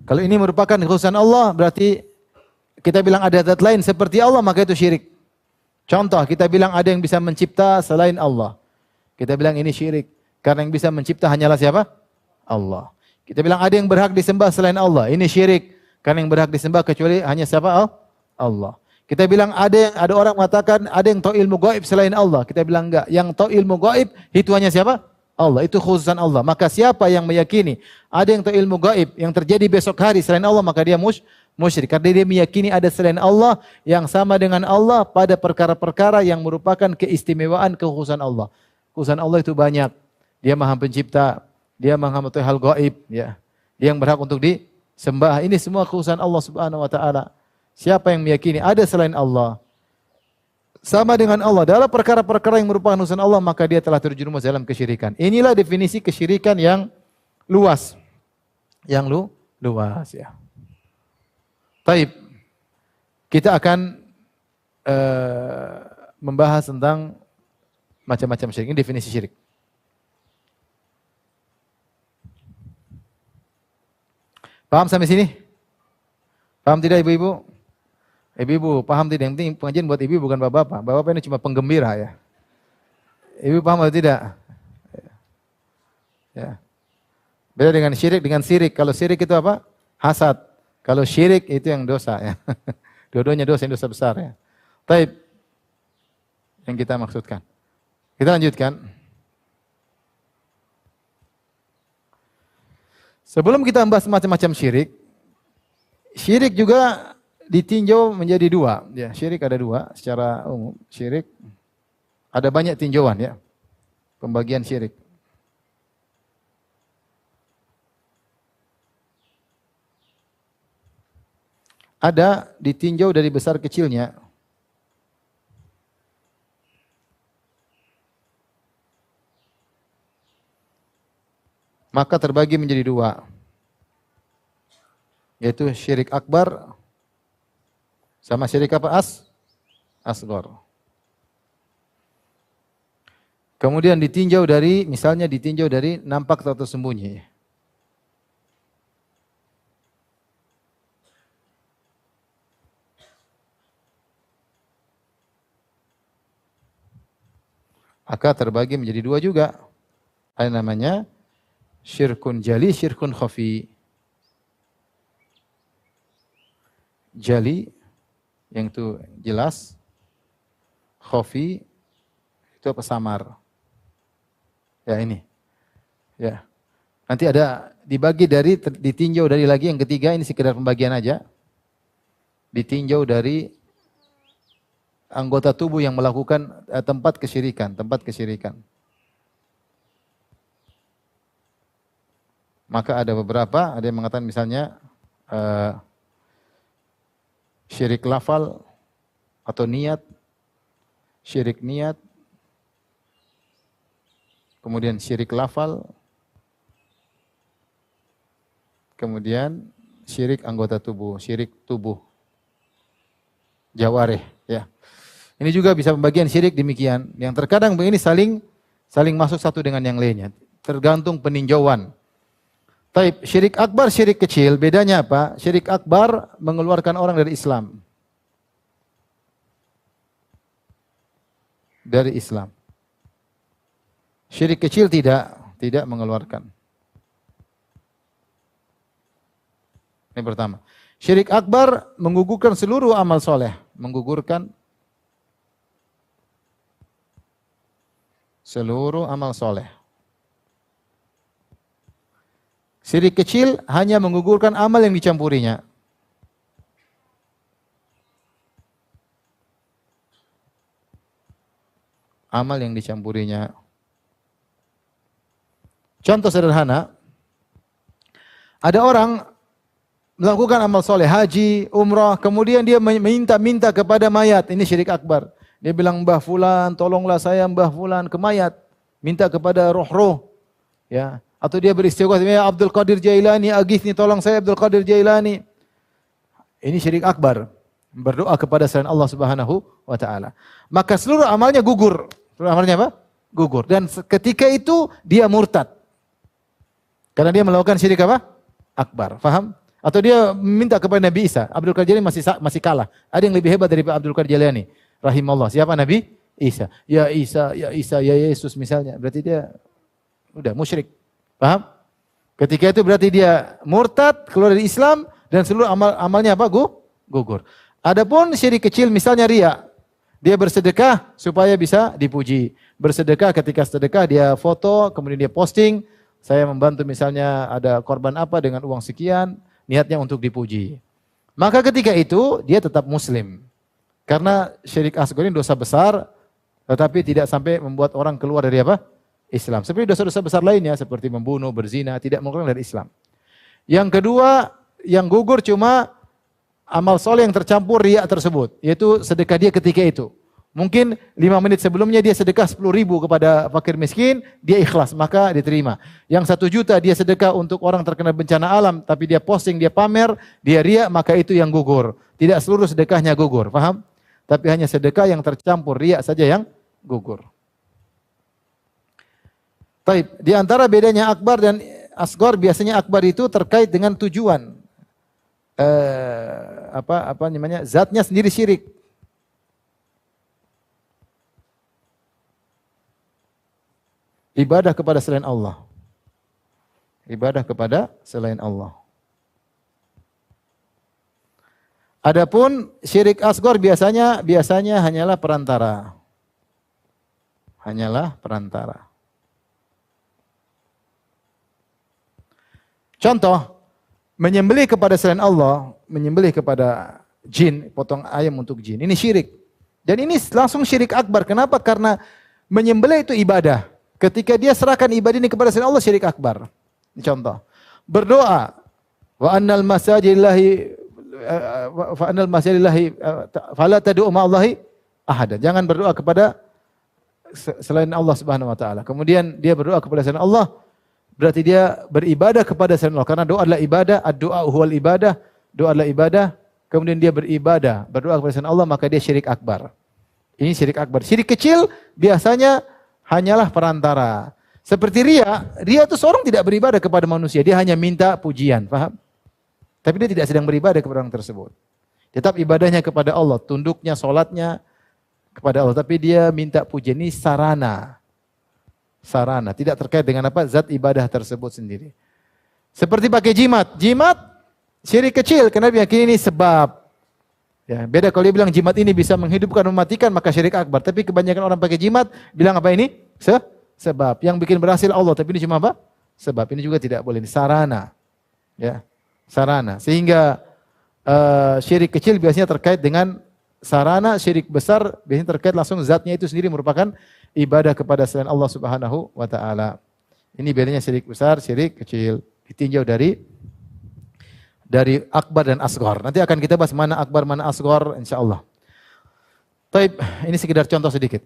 Kalau ini merupakan kekhususan Allah, berarti kita bilang ada zat lain seperti Allah, maka itu syirik. Contoh, kita bilang ada yang bisa mencipta selain Allah. Kita bilang ini syirik. Karena yang bisa mencipta hanyalah siapa? Allah. Kita bilang ada yang berhak disembah selain Allah. Ini syirik. Karena yang berhak disembah kecuali hanya siapa? Allah. Kita bilang ada orang mengatakan ada yang tahu ilmu gaib selain Allah. Kita bilang enggak. Yang tahu ilmu gaib itu hanya siapa? Allah. Itu khususan Allah. Maka siapa yang meyakini ada yang tahu ilmu gaib yang terjadi besok hari selain Allah, maka dia musyrik. Karena dia meyakini ada selain Allah yang sama dengan Allah pada perkara-perkara yang merupakan keistimewaan kekhususan Allah. Kekhususan Allah itu banyak. Dia Maha Pencipta, dia Maha mengetahui hal gaib, ya. Dia yang berhak untuk disembah. Ini semua kekhususan Allah Subhanahu wa taala. Siapa yang meyakini ada selain Allah, sama dengan Allah dalam perkara-perkara yang merupakan urusan Allah, maka dia telah terjerumus dalam kesyirikan. Inilah definisi kesyirikan yang luas. Yang luas ya. Taib. Kita akan membahas tentang macam-macam syirik. Ini definisi syirik. Paham sampai sini? Paham tidak ibu-ibu? Ibu-ibu paham tidak? Yang penting pengajian buat ibu bukan bapak-bapak. Bapak-bapak ini cuma penggembira ya. Ibu paham atau tidak? Ya. Beda dengan syirik dengan sirik. Kalau sirik itu apa? Hasad. Kalau syirik itu yang dosa ya. Dua-duanya dosa, yang dosa besar ya. Taib. Yang kita maksudkan. Kita lanjutkan. Sebelum kita membahas macam-macam syirik, syirik juga ditinjau menjadi dua. Ya, syirik ada dua secara umum. Syirik ada banyak tinjauan ya. Pembagian syirik. Ada ditinjau dari besar kecilnya. Maka terbagi menjadi dua. Yaitu syirik akbar sama syirik apa? Asghar. Kemudian ditinjau dari, misalnya ditinjau dari nampak atau tersembunyi. Maka terbagi menjadi dua juga. Ada namanya syirkun jali, syirkun khafi. Jali yang itu jelas, khafi itu apa? Samar. Ya ini. Ya. Nanti ada dibagi dari, ditinjau dari lagi yang ketiga, ini sekedar pembagian aja. Ditinjau dari anggota tubuh yang melakukan tempat kesyirikan. Maka ada beberapa, ada yang mengatakan misalnya syirik lafal atau niat, syirik niat, kemudian syirik lafal, kemudian syirik anggota tubuh, syirik tubuh, jawareh, ya. Ini juga bisa pembagian syirik demikian. Yang terkadang begini saling masuk satu dengan yang lainnya. Tergantung peninjauan. Taib, syirik akbar, syirik kecil, bedanya apa? Syirik akbar mengeluarkan orang dari Islam. Dari Islam. Syirik kecil tidak mengeluarkan. Ini pertama. Syirik akbar menggugurkan seluruh amal soleh. Menggugurkan seluruh amal soleh. Syirik kecil hanya menggugurkan amal yang dicampurinya. Amal yang dicampurinya. Contoh sederhana, ada orang melakukan amal soleh, haji, umrah, kemudian dia minta kepada mayat, ini syirik akbar. Dia bilang, Mbah Fulan, tolonglah saya Mbah Fulan ke mayat. Minta kepada roh-roh. Ya. Atau dia beristighosah, ya Abdul Qadir Jailani, aghithni, tolong saya Abdul Qadir Jailani. Ini syirik akbar. Berdoa kepada selain Allah Subhanahu wa taala. Maka seluruh amalnya gugur. Seluruh amalnya apa? Gugur. Dan ketika itu dia murtad. Karena dia melakukan syirik apa? Akbar. Faham? Atau dia minta kepada Nabi Isa. Abdul Qadir Jailani masih kalah. Ada yang lebih hebat daripada Abdul Qadir Jailani. Rahimahullah. Siapa Nabi? Isa. Ya Isa, ya Isa, ya Yesus misalnya. Berarti dia udah musyrik. Paham? Ketika itu berarti dia murtad, keluar dari Islam, dan seluruh amalnya apa? Gugur. Adapun syirik kecil misalnya riya. Dia bersedekah supaya bisa dipuji. Bersedekah, ketika sedekah dia foto, kemudian dia posting. Saya membantu misalnya ada korban apa dengan uang sekian, niatnya untuk dipuji. Maka ketika itu dia tetap muslim. Karena syirik asghar ini dosa besar, tetapi tidak sampai membuat orang keluar dari apa? Islam. Seperti dosa-dosa besar lainnya, seperti membunuh, berzina, tidak mengeluarkan dari Islam. Yang kedua, yang gugur cuma amal soleh yang tercampur riya tersebut, yaitu sedekah dia ketika itu. Mungkin 5 menit sebelumnya dia sedekah 10.000 kepada fakir miskin, dia ikhlas, maka diterima. Yang 1 juta dia sedekah untuk orang terkena bencana alam, tapi dia posting, dia pamer, dia riya, maka itu yang gugur. Tidak seluruh sedekahnya gugur, paham? Tapi hanya sedekah yang tercampur riya saja yang gugur. Baik, di antara bedanya akbar dan asghar, biasanya akbar itu terkait dengan tujuan. Zatnya sendiri syirik. Ibadah kepada selain Allah. Ibadah kepada selain Allah. Adapun syirik asghar biasanya hanyalah perantara. Hanyalah perantara. Contoh, menyembelih kepada selain Allah, menyembelih kepada jin, potong ayam untuk jin. Ini syirik. Dan ini langsung syirik akbar. Kenapa? Karena menyembelih itu ibadah. Ketika dia serahkan ibadah ini kepada selain Allah, syirik akbar. Ini contoh. Berdoa, wa annal masajidillahi fala tad'u ma'allahi ahada. Jangan berdoa kepada selain Allah Subhanahu wa taala. Kemudian dia berdoa kepada selain Allah, berarti dia beribadah kepada selain Allah. Karena doa adalah ibadah, ad-du'a huwal ibadah, doa adalah ibadah. Kemudian dia beribadah, berdoa kepada selain Allah, maka dia syirik akbar. Ini syirik akbar. Syirik kecil biasanya hanyalah perantara. Seperti riya itu seorang tidak beribadah kepada manusia, dia hanya minta pujian, paham? Tapi dia tidak sedang beribadah kepada orang tersebut. Tetap ibadahnya kepada Allah, tunduknya, salatnya kepada Allah, tapi dia minta pujian. Ini sarana. Sarana, tidak terkait dengan apa? Zat ibadah tersebut sendiri. Seperti pakai jimat. Jimat syirik kecil, kenapa yakin ini sebab. Ya, beda kalau dia bilang jimat ini bisa menghidupkan, mematikan, maka syirik akbar. Tapi kebanyakan orang pakai jimat bilang apa ini? Sebab. Yang bikin berhasil Allah, tapi ini cuma apa? Sebab. Ini juga tidak boleh. Ini sarana. Ya, sarana. Sehingga syirik kecil biasanya terkait dengan sarana, syirik besar biasanya terkait langsung zatnya itu sendiri merupakan ibadah kepada selain Allah Subhanahu wa taala. Ini bedanya syirik besar, syirik kecil. Ditinjau dari akbar dan asghar. Nanti akan kita bahas mana akbar, mana asghar insyaallah. Baik, ini sekedar contoh sedikit.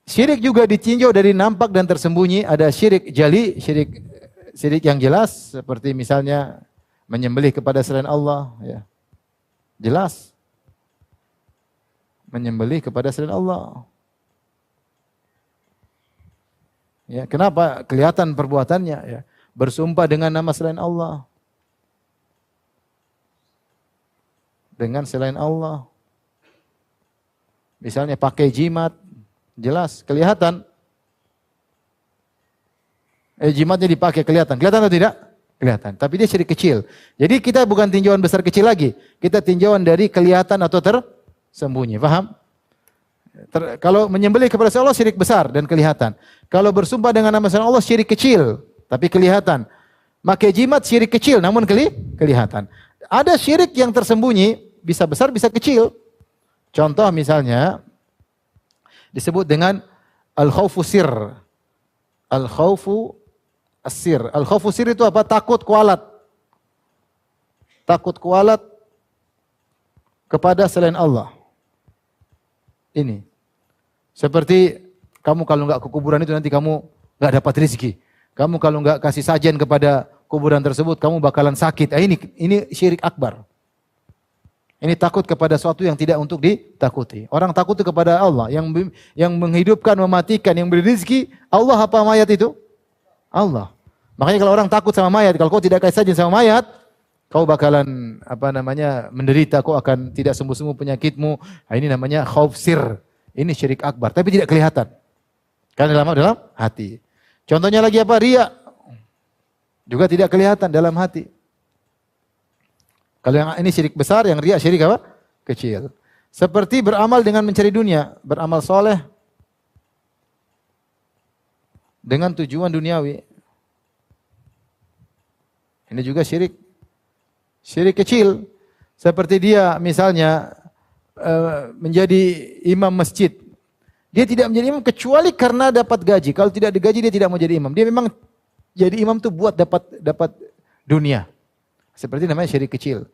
Syirik juga ditinjau dari nampak dan tersembunyi. Ada syirik jali, syirik yang jelas seperti misalnya menyembelih kepada selain Allah, ya. Jelas. Menyembelih kepada selain Allah. Ya, kenapa? Kelihatan perbuatannya, ya. Bersumpah dengan nama selain Allah. Dengan selain Allah. Misalnya pakai jimat, jelas, kelihatan. Jimatnya dipakai, kelihatan. Kelihatan atau tidak? Kelihatan. Tapi dia syirik kecil. Jadi kita bukan tinjauan besar kecil lagi. Kita tinjauan dari kelihatan atau tersembunyi. Paham? Kalau menyembelih kepada Allah syirik besar dan kelihatan. Kalau bersumpah dengan nama selain Allah syirik kecil, tapi kelihatan. Pakai jimat syirik kecil namun kelihatan. Ada syirik yang tersembunyi, bisa besar, bisa kecil. Contoh misalnya, disebut dengan al-khawfu sir. Al-khawfu as-sir. Al-khawfu sir itu apa? Takut kualat. Takut kualat kepada selain Allah. Ini. Seperti kamu kalau enggak ke kuburan itu nanti kamu enggak dapat rezeki. Kamu kalau enggak kasih sajian kepada kuburan tersebut, kamu bakalan sakit. Ini syirik akbar. Ini takut kepada sesuatu yang tidak untuk ditakuti. Orang takut itu kepada Allah yang menghidupkan, mematikan, yang beri rezeki. Allah apa mayat itu? Allah. Makanya kalau orang takut sama mayat, kalau kau tidak kasih sajian sama mayat, kau bakalan menderita, kau akan tidak sembuh-sembuh penyakitmu. Nah, ini namanya khauf sir. Ini syirik akbar, tapi tidak kelihatan. Karena dalam hati. Contohnya lagi apa? Riya. Juga tidak kelihatan dalam hati. Kalau yang ini syirik besar, yang riya syirik apa? Kecil. Seperti beramal dengan mencari dunia, beramal soleh dengan tujuan duniawi. Ini juga syirik kecil. Seperti dia misalnya menjadi imam masjid. Dia tidak menjadi imam kecuali karena dapat gaji. Kalau tidak digaji dia tidak mau jadi imam. Dia memang jadi imam itu buat dapat dunia. Seperti namanya syirik kecil.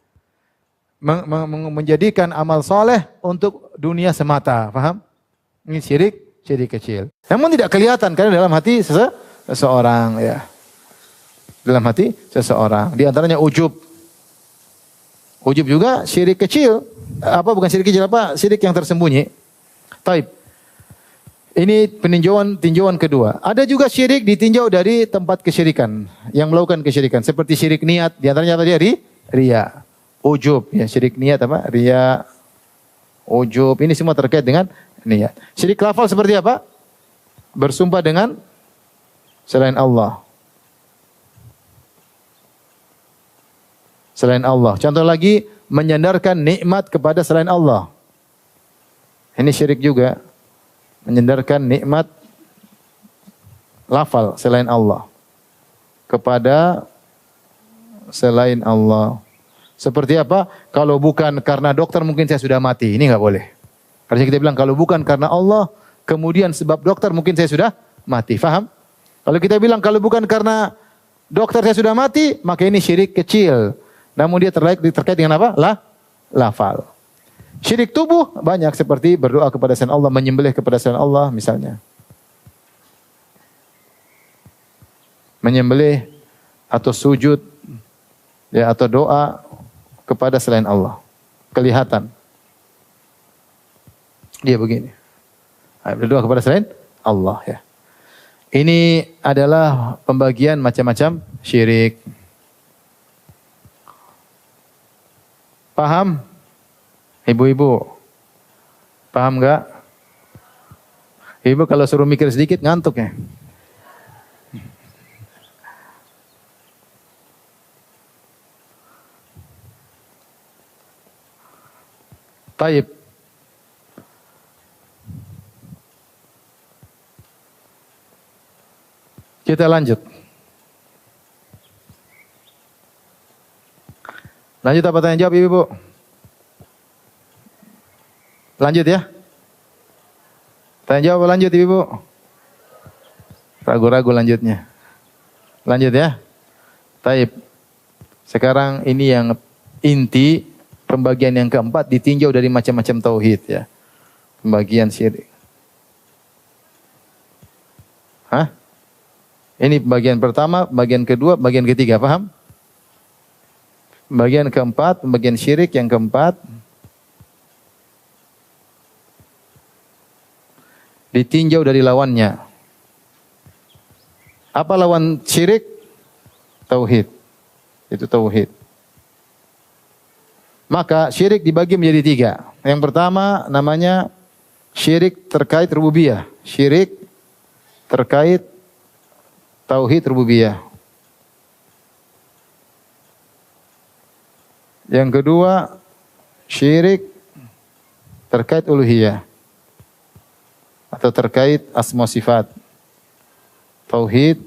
menjadikan amal soleh untuk dunia semata. Paham? Ini syirik kecil. Namun tidak kelihatan karena dalam hati seseorang ya. Dalam hati seseorang. Di antaranya ujub. Ujub juga syirik kecil. Apa bukan syirik kecil apa? Syirik yang tersembunyi. Taib. Ini tinjauan kedua. Ada juga syirik ditinjau dari tempat kesyirikan. Yang melakukan kesyirikan. Seperti syirik niat. Di antaranya apa dia? Ria. Ujub. Ya, syirik niat apa? Ria. Ujub. Ini semua terkait dengan niat. Syirik lafal seperti apa? Bersumpah dengan selain Allah. Selain Allah. Contoh lagi, menyandarkan nikmat kepada selain Allah. Ini syirik juga. Menyandarkan nikmat lafal selain Allah kepada selain Allah. Seperti apa? Kalau bukan karena dokter mungkin saya sudah mati. Ini enggak boleh. Harusnya kita bilang kalau bukan karena Allah, kemudian sebab dokter mungkin saya sudah mati. Faham? Kalau kita bilang kalau bukan karena dokter saya sudah mati, maka ini syirik kecil. Namun dia terkait dengan apa? Lafal. Syirik tubuh banyak seperti berdoa kepada selain Allah, menyembelih kepada selain Allah misalnya. Menyembelih atau sujud ya atau doa kepada selain Allah. Kelihatan. Dia begini. Berdoa kepada selain Allah ya. Ini adalah pembagian macam-macam syirik. Paham? Ibu-ibu, paham enggak? Ibu kalau suruh mikir sedikit ngantuk ya. Taib. Kita lanjut. Lanjut apa tanya jawab ibu-ibu? Lanjut ya. Tanya jawab lanjut ibu. Ragu-ragu lanjutnya. Lanjut ya. Taib. Sekarang ini yang inti pembagian yang keempat ditinjau dari macam-macam tauhid ya. Pembagian syirik. Hah? Ini pembagian pertama, bagian kedua, bagian ketiga, paham? Bagian keempat, pembagian syirik yang keempat. Ditinjau dari lawannya. Apa lawan syirik? Tauhid. Itu tauhid. Maka syirik dibagi menjadi tiga. Yang pertama namanya syirik terkait rububiyah. Syirik terkait tauhid rububiyah. Yang kedua syirik terkait uluhiyah. Atau terkait asma sifat. Tauhid,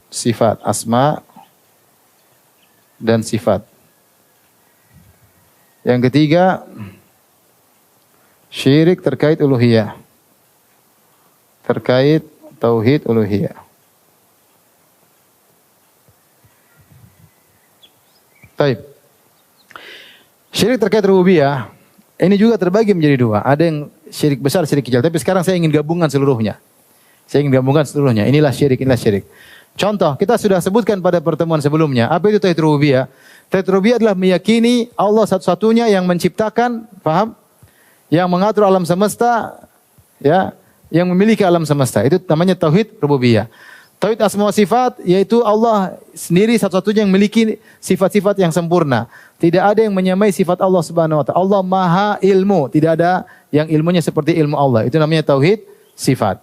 sifat, asma dan sifat. Yang ketiga, syirik terkait uluhiyah. Terkait tauhid uluhiyah. Baik. Syirik terkait rububiyah ini juga terbagi menjadi dua. Ada yang syirik besar, syirik kecil. Tapi sekarang saya ingin gabungkan seluruhnya. Saya ingin gabungkan seluruhnya. Inilah syirik, inilah syirik. Contoh, kita sudah sebutkan pada pertemuan sebelumnya. Apa itu tauhid rububiyah? Tauhid rububiyah adalah meyakini Allah satu-satunya yang menciptakan, paham? Yang mengatur alam semesta, ya, yang memiliki alam semesta. Itu namanya tauhid rububiyah. Tauhid asma wa sifat yaitu Allah sendiri satu-satunya yang memiliki sifat-sifat yang sempurna. Tidak ada yang menyamai sifat Allah Subhanahu wa taala. Allah Maha ilmu, tidak ada yang ilmunya seperti ilmu Allah. Itu namanya tauhid sifat.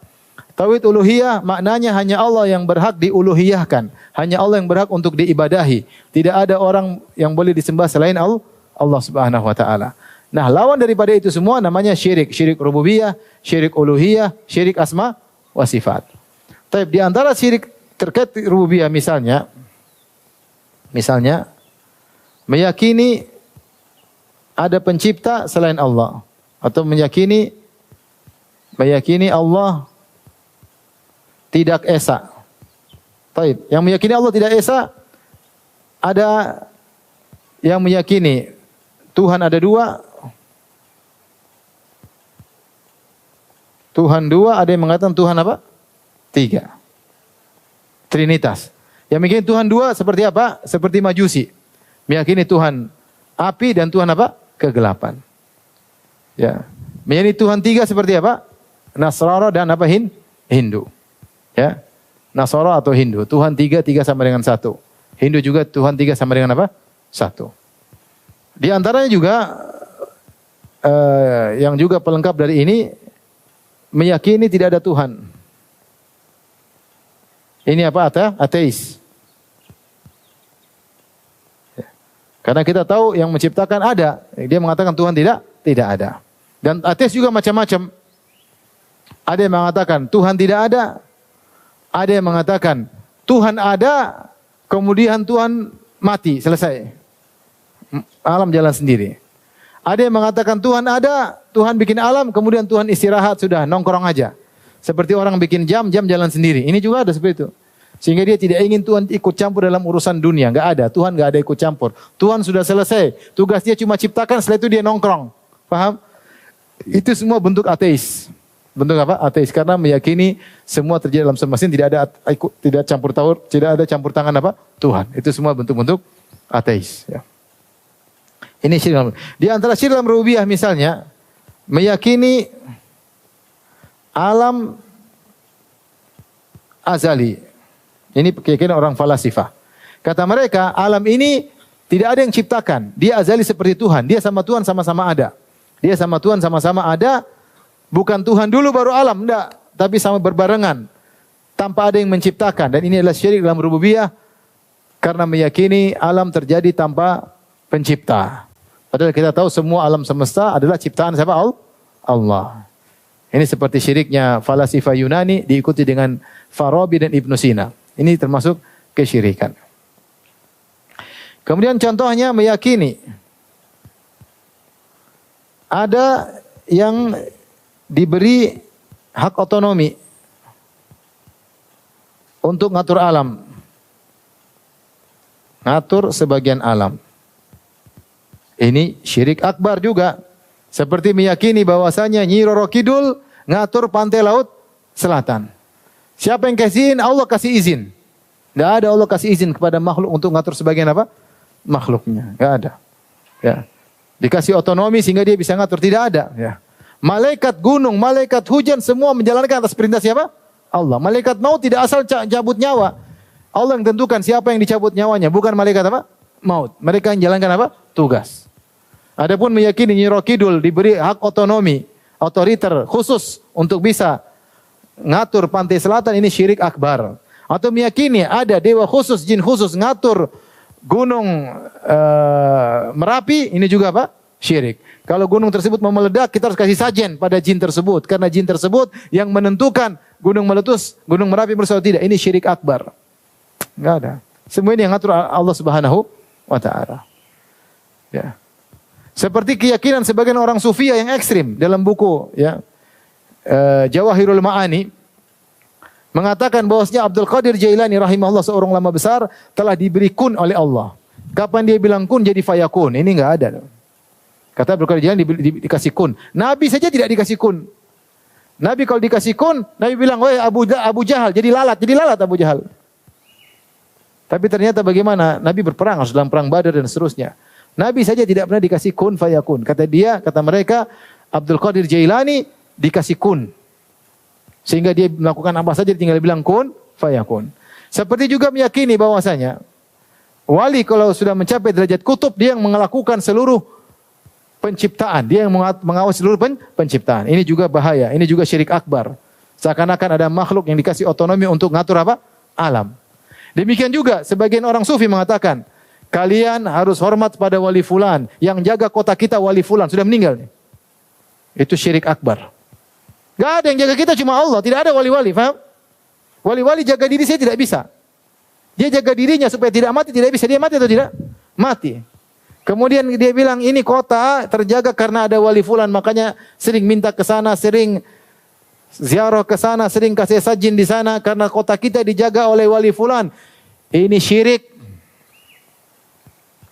Tauhid uluhiyah maknanya hanya Allah yang berhak diuluhiyahkan, hanya Allah yang berhak untuk diibadahi. Tidak ada orang yang boleh disembah selain Allah Subhanahu wa taala. Nah, lawan daripada itu semua namanya syirik, syirik rububiyah, syirik uluhiyah, syirik asma wa sifat. Tapi di antara syirik terkait rububiyah misalnya meyakini ada pencipta selain Allah atau meyakini Allah tidak esa. Baik, yang meyakini Allah tidak esa ada yang meyakini Tuhan ada dua. Tuhan dua, ada yang mengatakan Tuhan apa? Tiga. Trinitas. Yang meyakini Tuhan dua seperti apa? Seperti Majusi. Meyakini Tuhan api dan Tuhan apa? Kegelapan. Ya. Meyakini Tuhan tiga seperti apa? Nasrani dan apa? Hindu. Ya. Nasrani atau Hindu. Tuhan tiga, tiga sama dengan satu. Hindu juga Tuhan tiga sama dengan apa? Satu. Di antaranya juga yang juga pelengkap dari ini meyakini tidak ada Tuhan. Ini apa? Ateis. Karena kita tahu yang menciptakan ada. Dia mengatakan Tuhan tidak ada. Dan ateis juga macam-macam. Ada yang mengatakan Tuhan tidak ada. Ada yang mengatakan Tuhan ada, kemudian Tuhan mati, selesai. Alam jalan sendiri. Ada yang mengatakan Tuhan ada, Tuhan bikin alam, kemudian Tuhan istirahat, sudah nongkrong aja. Seperti orang bikin jam, jam jalan sendiri. Ini juga ada seperti itu. Sehingga dia tidak ingin Tuhan ikut campur dalam urusan dunia. Enggak ada, Tuhan enggak ada ikut campur. Tuhan sudah selesai. Tugasnya cuma ciptakan, setelah itu dia nongkrong. Paham? Itu semua bentuk ateis. Bentuk apa? Ateis. Karena meyakini semua terjadi dalam semesta, tidak ada campur tangan apa? Tuhan. Itu semua bentuk-bentuk ateis. Ya. Ini syirik. Di antara syirik dalam rububiyah misalnya, meyakini alam azali. Ini keyakinan orang falasifah. Kata mereka, alam ini tidak ada yang ciptakan. Dia azali seperti Tuhan. Dia sama Tuhan sama-sama ada. Dia sama Tuhan sama-sama ada. Bukan Tuhan dulu baru alam, enggak. Tapi sama berbarengan. Tanpa ada yang menciptakan. Dan ini adalah syirik dalam rububiyah. Karena meyakini alam terjadi tanpa pencipta. Padahal kita tahu semua alam semesta adalah ciptaan siapa? Allah. Ini seperti syiriknya falasifah Yunani diikuti dengan Farabi dan Ibnu Sina. Ini termasuk kesyirikan. Kemudian contohnya meyakini ada yang diberi hak otonomi untuk ngatur alam. Ngatur sebagian alam. Ini syirik akbar juga. Seperti meyakini bahwasanya Nyi Roro Kidul ngatur pantai laut selatan. Siapa yang kasih izin? Allah kasih izin. Tidak ada Allah kasih izin kepada makhluk untuk ngatur sebagian apa? Makhluknya. Tidak ada. Ya. Dikasih otonomi sehingga dia bisa ngatur. Tidak ada. Ya. Malaikat gunung, malaikat hujan semua menjalankan atas perintah siapa? Allah. Malaikat maut tidak asal cabut nyawa. Allah yang tentukan siapa yang dicabut nyawanya. Bukan malaikat apa? Maut. Mereka yang jalankan apa? Tugas. Adapun meyakini Nyi Roro Kidul diberi hak otonomi, otoriter khusus untuk bisa ngatur pantai selatan, ini syirik akbar. Atau meyakini ada dewa khusus, jin khusus ngatur gunung Merapi, ini juga apa? Syirik. Kalau gunung tersebut mau meledak, kita harus kasih sajen pada jin tersebut. Karena jin tersebut yang menentukan gunung meletus, gunung Merapi meletus atau tidak. Ini syirik akbar. Enggak ada. Semua ini yang ngatur Allah Subhanahu wa Ta'ala. Ya. Seperti keyakinan sebagian orang Sufia yang ekstrim dalam buku ya Jawahirul Ma'ani mengatakan bahwasanya Abdul Qadir Jailani rahimahullah seorang ulama besar telah diberi kun oleh Allah. Kapan dia bilang kun jadi fayakun? Ini enggak ada. Kata Abdul Qadir Jailani dikasih kun. Nabi saja tidak dikasih kun. Nabi kalau dikasih kun, Nabi bilang, "Woi Abu Jahal, jadi lalat Abu Jahal." Tapi ternyata bagaimana? Nabi berperang harus dalam perang Badar dan seterusnya. Nabi saja tidak pernah dikasih kun fayakun. Kata mereka, Abdul Qadir Jailani dikasih kun. Sehingga dia melakukan apa saja tinggal bilang kun fayakun. Seperti juga meyakini bahwasanya wali kalau sudah mencapai derajat kutub, dia yang melakukan seluruh penciptaan. Dia yang mengawasi seluruh penciptaan. Ini juga bahaya. Ini juga syirik akbar. Seakan-akan ada makhluk yang dikasih otonomi untuk ngatur apa? Alam. Demikian juga sebagian orang sufi mengatakan, kalian harus hormat pada wali fulan. Yang jaga kota kita wali fulan. Sudah meninggal. Itu syirik akbar. Gak ada yang jaga kita cuma Allah. Tidak ada wali-wali. Faham? Wali-wali jaga diri saya tidak bisa. Dia jaga dirinya supaya tidak mati. Tidak bisa. Dia mati atau tidak? Mati. Kemudian dia bilang ini kota terjaga karena ada wali fulan. Makanya sering minta ke sana. Sering ziarah ke sana. Sering kasih sajin di sana. Karena kota kita dijaga oleh wali fulan. Ini syirik.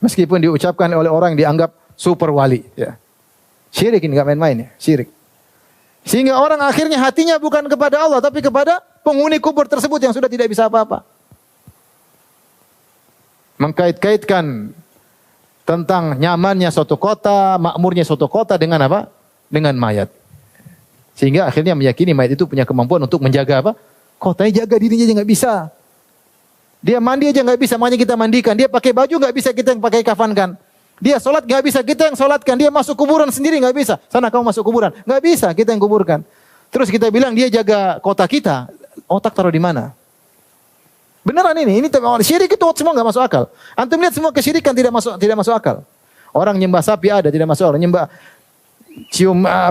Meskipun diucapkan oleh orang yang dianggap super wali. Ya. Syirik ini nggak main-main ya, syirik. Sehingga orang akhirnya hatinya bukan kepada Allah, tapi kepada penghuni kubur tersebut yang sudah tidak bisa apa-apa. Mengkait-kaitkan tentang nyamannya suatu kota, makmurnya suatu kota dengan apa? Dengan mayat. Sehingga akhirnya meyakini mayat itu punya kemampuan untuk menjaga apa? Kotanya, jaga dirinya aja nggak bisa. Dia mandi aja nggak bisa, makanya kita mandikan. Dia pakai baju nggak bisa, kita yang pakai kafankan. Dia sholat nggak bisa, kita yang sholatkan. Dia masuk kuburan sendiri nggak bisa. Sana kamu masuk kuburan, nggak bisa, kita yang kuburkan. Terus kita bilang dia jaga kota kita. Otak taruh di mana? Beneran ini syirik itu semua nggak masuk akal. Antum lihat semua kesyirikan tidak masuk akal. Orang nyembah sapi ada, tidak masuk akal. Nyembah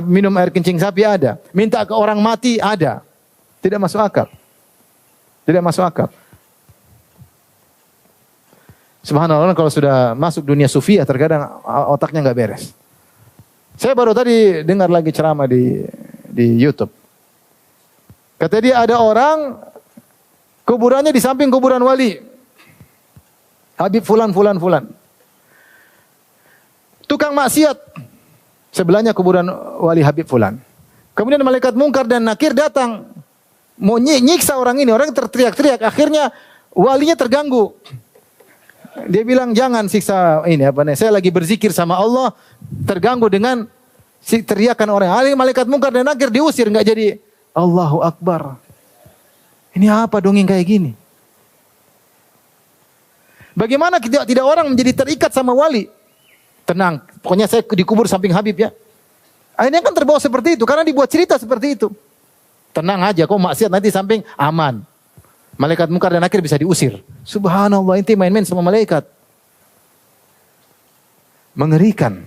minum air kencing sapi ada. Minta ke orang mati ada. Tidak masuk akal. Tidak masuk akal. Subhanallah, kalau sudah masuk dunia sufiah terkadang otaknya nggak beres. Saya baru tadi dengar lagi ceramah di YouTube. Kata dia ada orang kuburannya di samping kuburan wali. Habib fulan. Tukang maksiat. Sebelahnya kuburan wali Habib fulan. Kemudian malaikat mungkar dan nakir datang. Mau nyiksa orang ini. Orang terteriak-teriak. Akhirnya walinya terganggu. Dia bilang jangan siksa ini apa nih. Saya lagi berzikir sama Allah, terganggu dengan teriakan orang. Malaikat mungkar dan nakir diusir, enggak jadi Allahu Akbar. Ini apa dongeng kayak gini? Bagaimana tidak orang menjadi terikat sama wali? Tenang, pokoknya saya dikubur samping Habib ya. Akhirnya kan terbawa seperti itu karena dibuat cerita seperti itu. Tenang aja, kau maksiat nanti samping aman. Malaikat mungkar dan nakir bisa diusir. Subhanallah, inti main-main sama malaikat. Mengerikan.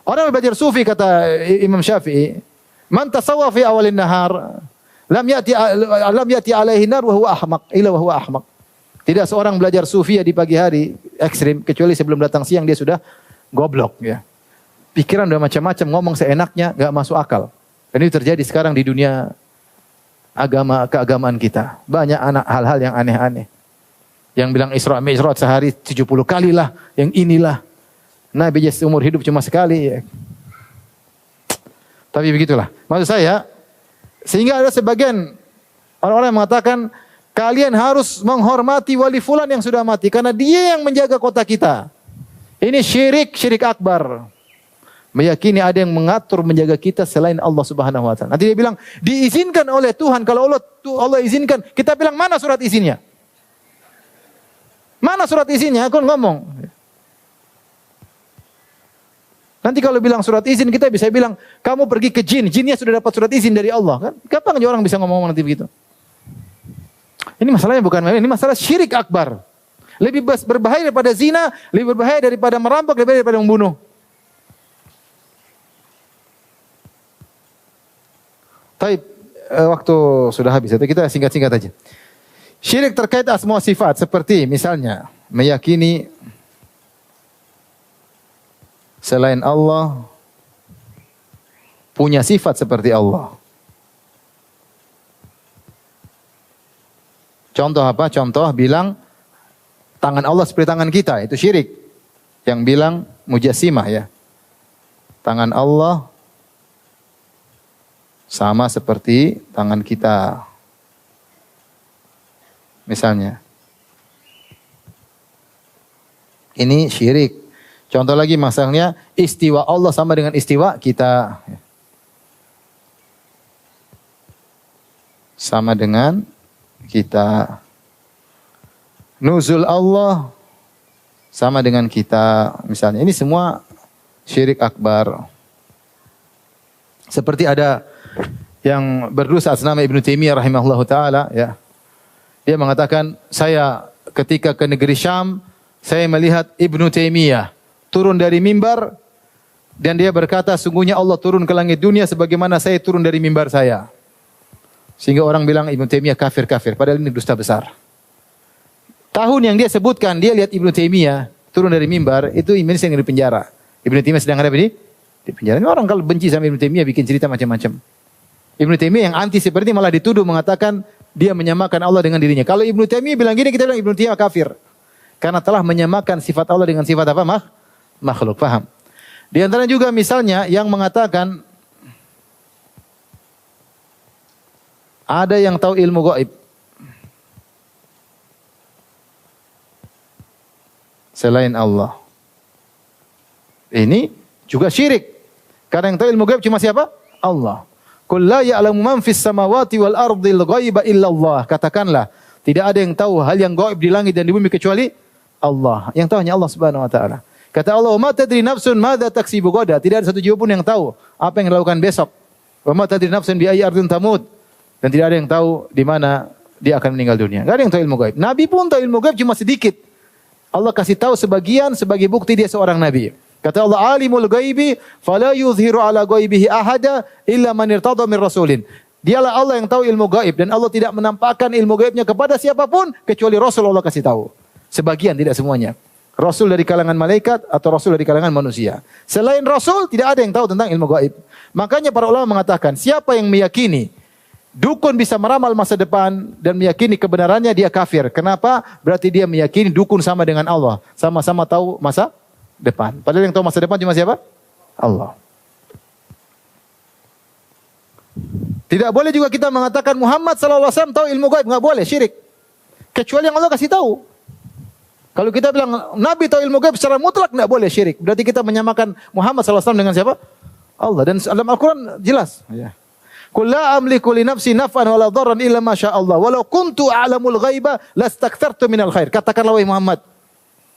Orang yang belajar sufi kata Imam Syafi'i, man tasawwa fi awalin nahar, lam yati alaihi nar wa huwa ahmaq, illa wa huwa ahmaq. Tidak seorang belajar sufi di pagi hari ekstrim kecuali sebelum datang siang dia sudah goblok ya. Pikiran udah macam-macam, ngomong seenaknya, enggak masuk akal. Dan ini terjadi sekarang di dunia keagamaan kita. Banyak hal-hal yang aneh-aneh. Yang bilang Isra Mi'raj sehari 70 kali lah. Yang inilah. Nabi aja seumur hidup cuma sekali. Ya. Tapi begitulah. Maksud saya, sehingga ada sebagian orang-orang yang mengatakan, kalian harus menghormati wali fulan yang sudah mati. Karena dia yang menjaga kota kita. Ini syirik akbar. Meyakini ada yang mengatur menjaga kita selain Allah Subhanahu wa taala. Nanti dia bilang diizinkan oleh Tuhan. Kalau Allah izinkan, kita bilang mana surat izinnya? Mana surat izinnya? Aku ngomong. Nanti kalau bilang surat izin, kita bisa bilang kamu pergi ke jin, jinnya sudah dapat surat izin dari Allah kan? Kapan orang bisa ngomong nanti begitu? Ini masalahnya bukan ini masalah syirik akbar. Lebih berbahaya daripada zina, lebih berbahaya daripada merampok, lebih berbahaya daripada membunuh. Taib, waktu sudah habis, itu kita singkat-singkat aja. Syirik terkait asma sifat seperti misalnya meyakini selain Allah punya sifat seperti Allah. Contoh apa? Contoh bilang tangan Allah seperti tangan kita, itu syirik. Yang bilang mujassimah ya. Tangan Allah sama seperti tangan kita. Misalnya. Ini syirik. Contoh lagi masalahnya istiwa Allah sama dengan istiwa kita. Sama dengan kita. Nuzul Allah sama dengan kita. Misalnya ini semua syirik akbar. Seperti ada yang berdosa atas nama Ibnu Taimiyah rahimahullahu taala ya. Dia mengatakan, saya ketika ke negeri Syam, saya melihat Ibnu Taimiyah turun dari mimbar dan dia berkata, sungguhnya Allah turun ke langit dunia sebagaimana saya turun dari mimbar saya. Sehingga orang bilang Ibnu Taimiyah kafir, padahal ini dusta besar. Tahun yang dia sebutkan, dia lihat Ibnu Taimiyah turun dari mimbar, itu Indonesia yang di penjara. Ibnu Taimiyah sedang ada di penjara. Ini orang kalau benci sama Ibnu Taimiyah bikin cerita macam-macam. Ibnu Taimiyah yang anti seperti malah dituduh mengatakan dia menyamakan Allah dengan dirinya. Kalau Ibnu Taimiyah bilang gini, kita bilang Ibnu Taimiyah kafir. Karena telah menyamakan sifat Allah dengan sifat apa? Makhluk. Paham? Di antara juga misalnya yang mengatakan ada yang tahu ilmu gaib. Selain Allah. Ini juga syirik. Karena yang tahu ilmu gaib cuma siapa? Allah. Qul la ya'lamu man fis samawati wal ardil ghaiba illa Allah. Katakanlah, tidak ada yang tahu hal yang gaib di langit dan di bumi kecuali Allah. Yang tahu hanya Allah Subhanahu wa taala. Kata Allah, "Ma tadri nafsun madza taksibu ghadan." Tidak ada satu jiwa pun yang tahu apa yang dilakukan besok. "Wa ma tadri nafsun bi ayyi ardin tamut." Dan tidak ada yang tahu di mana dia akan meninggal dunia. Enggak ada yang tahu ilmu gaib. Nabi pun tahu ilmu gaib cuma sedikit. Allah kasih tahu sebagian sebagai bukti dia seorang nabi. Kata Allah, "Alimul ghaibi fala yuzhiru ala ghaibihi ahada illa man irtada min rasulin." Dialah Allah yang tahu ilmu gaib dan Allah tidak menampakkan ilmu gaibnya kepada siapapun kecuali Rasul Allah kasih tahu. Sebagian, tidak semuanya. Rasul dari kalangan malaikat atau Rasul dari kalangan manusia. Selain Rasul tidak ada yang tahu tentang ilmu gaib. Makanya para ulama mengatakan, siapa yang meyakini dukun bisa meramal masa depan dan meyakini kebenarannya, dia kafir. Kenapa? Berarti dia meyakini dukun sama dengan Allah. Sama-sama tahu masa depan. Padahal yang tahu masa depan cuma siapa? Allah. Tidak boleh juga kita mengatakan Muhammad SAW tahu ilmu gaib. Enggak boleh, syirik. Kecuali yang Allah kasih tahu. Kalau kita bilang Nabi tahu ilmu gaib secara mutlak, enggak boleh, syirik. Berarti kita menyamakan Muhammad SAW dengan siapa? Allah. Dan dalam Al-Quran jelas. Ya. Qul la amliku li nafsi naf'an wala dharran illa ma syaa Allah. Walau kuntu a'lamul ghaiba lastakthartu minal khair. Katakanlah wahai Muhammad.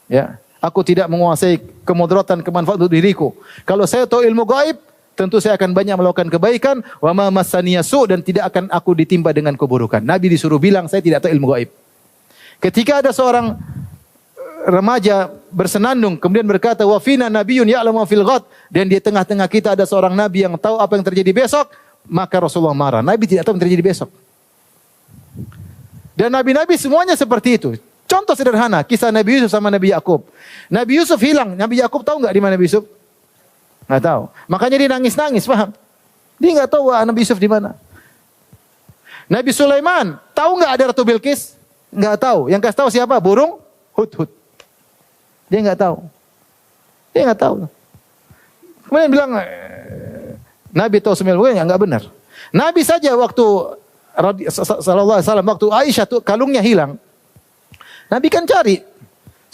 Ya, aku tidak menguasai kemudaratan kemanfaatan untuk diriku. Kalau saya tahu ilmu gaib, tentu saya akan banyak melakukan kebaikan, wa ma massaniya su, dan tidak akan aku ditimpa dengan keburukan. Nabi disuruh bilang saya tidak tahu ilmu gaib. Ketika ada seorang remaja bersenandung kemudian berkata wa fina nabiyyun ya'lamu fil ghad, dan di tengah-tengah kita ada seorang nabi yang tahu apa yang terjadi besok, maka Rasulullah marah. Nabi tidak tahu yang terjadi besok. Dan nabi-nabi semuanya seperti itu. Contoh sederhana, kisah Nabi Yusuf sama Nabi Yakub. Nabi Yusuf hilang, Nabi Yakub tahu enggak di mana Nabi Yusuf? Enggak tahu. Makanya dia nangis-nangis, paham? Dia enggak tahu Nabi Yusuf di mana. Nabi Sulaiman tahu enggak ada Ratu Bilqis? Enggak tahu. Yang kasih tahu siapa? Burung hudhud. Dia enggak tahu. Dia enggak tahu. Kemudian bilang Nabi tahu semua ilmu, enggak benar. Nabi saja waktu sallallahu alaihi wasallam waktu Aisyah tuh kalungnya hilang. Nabi kan cari.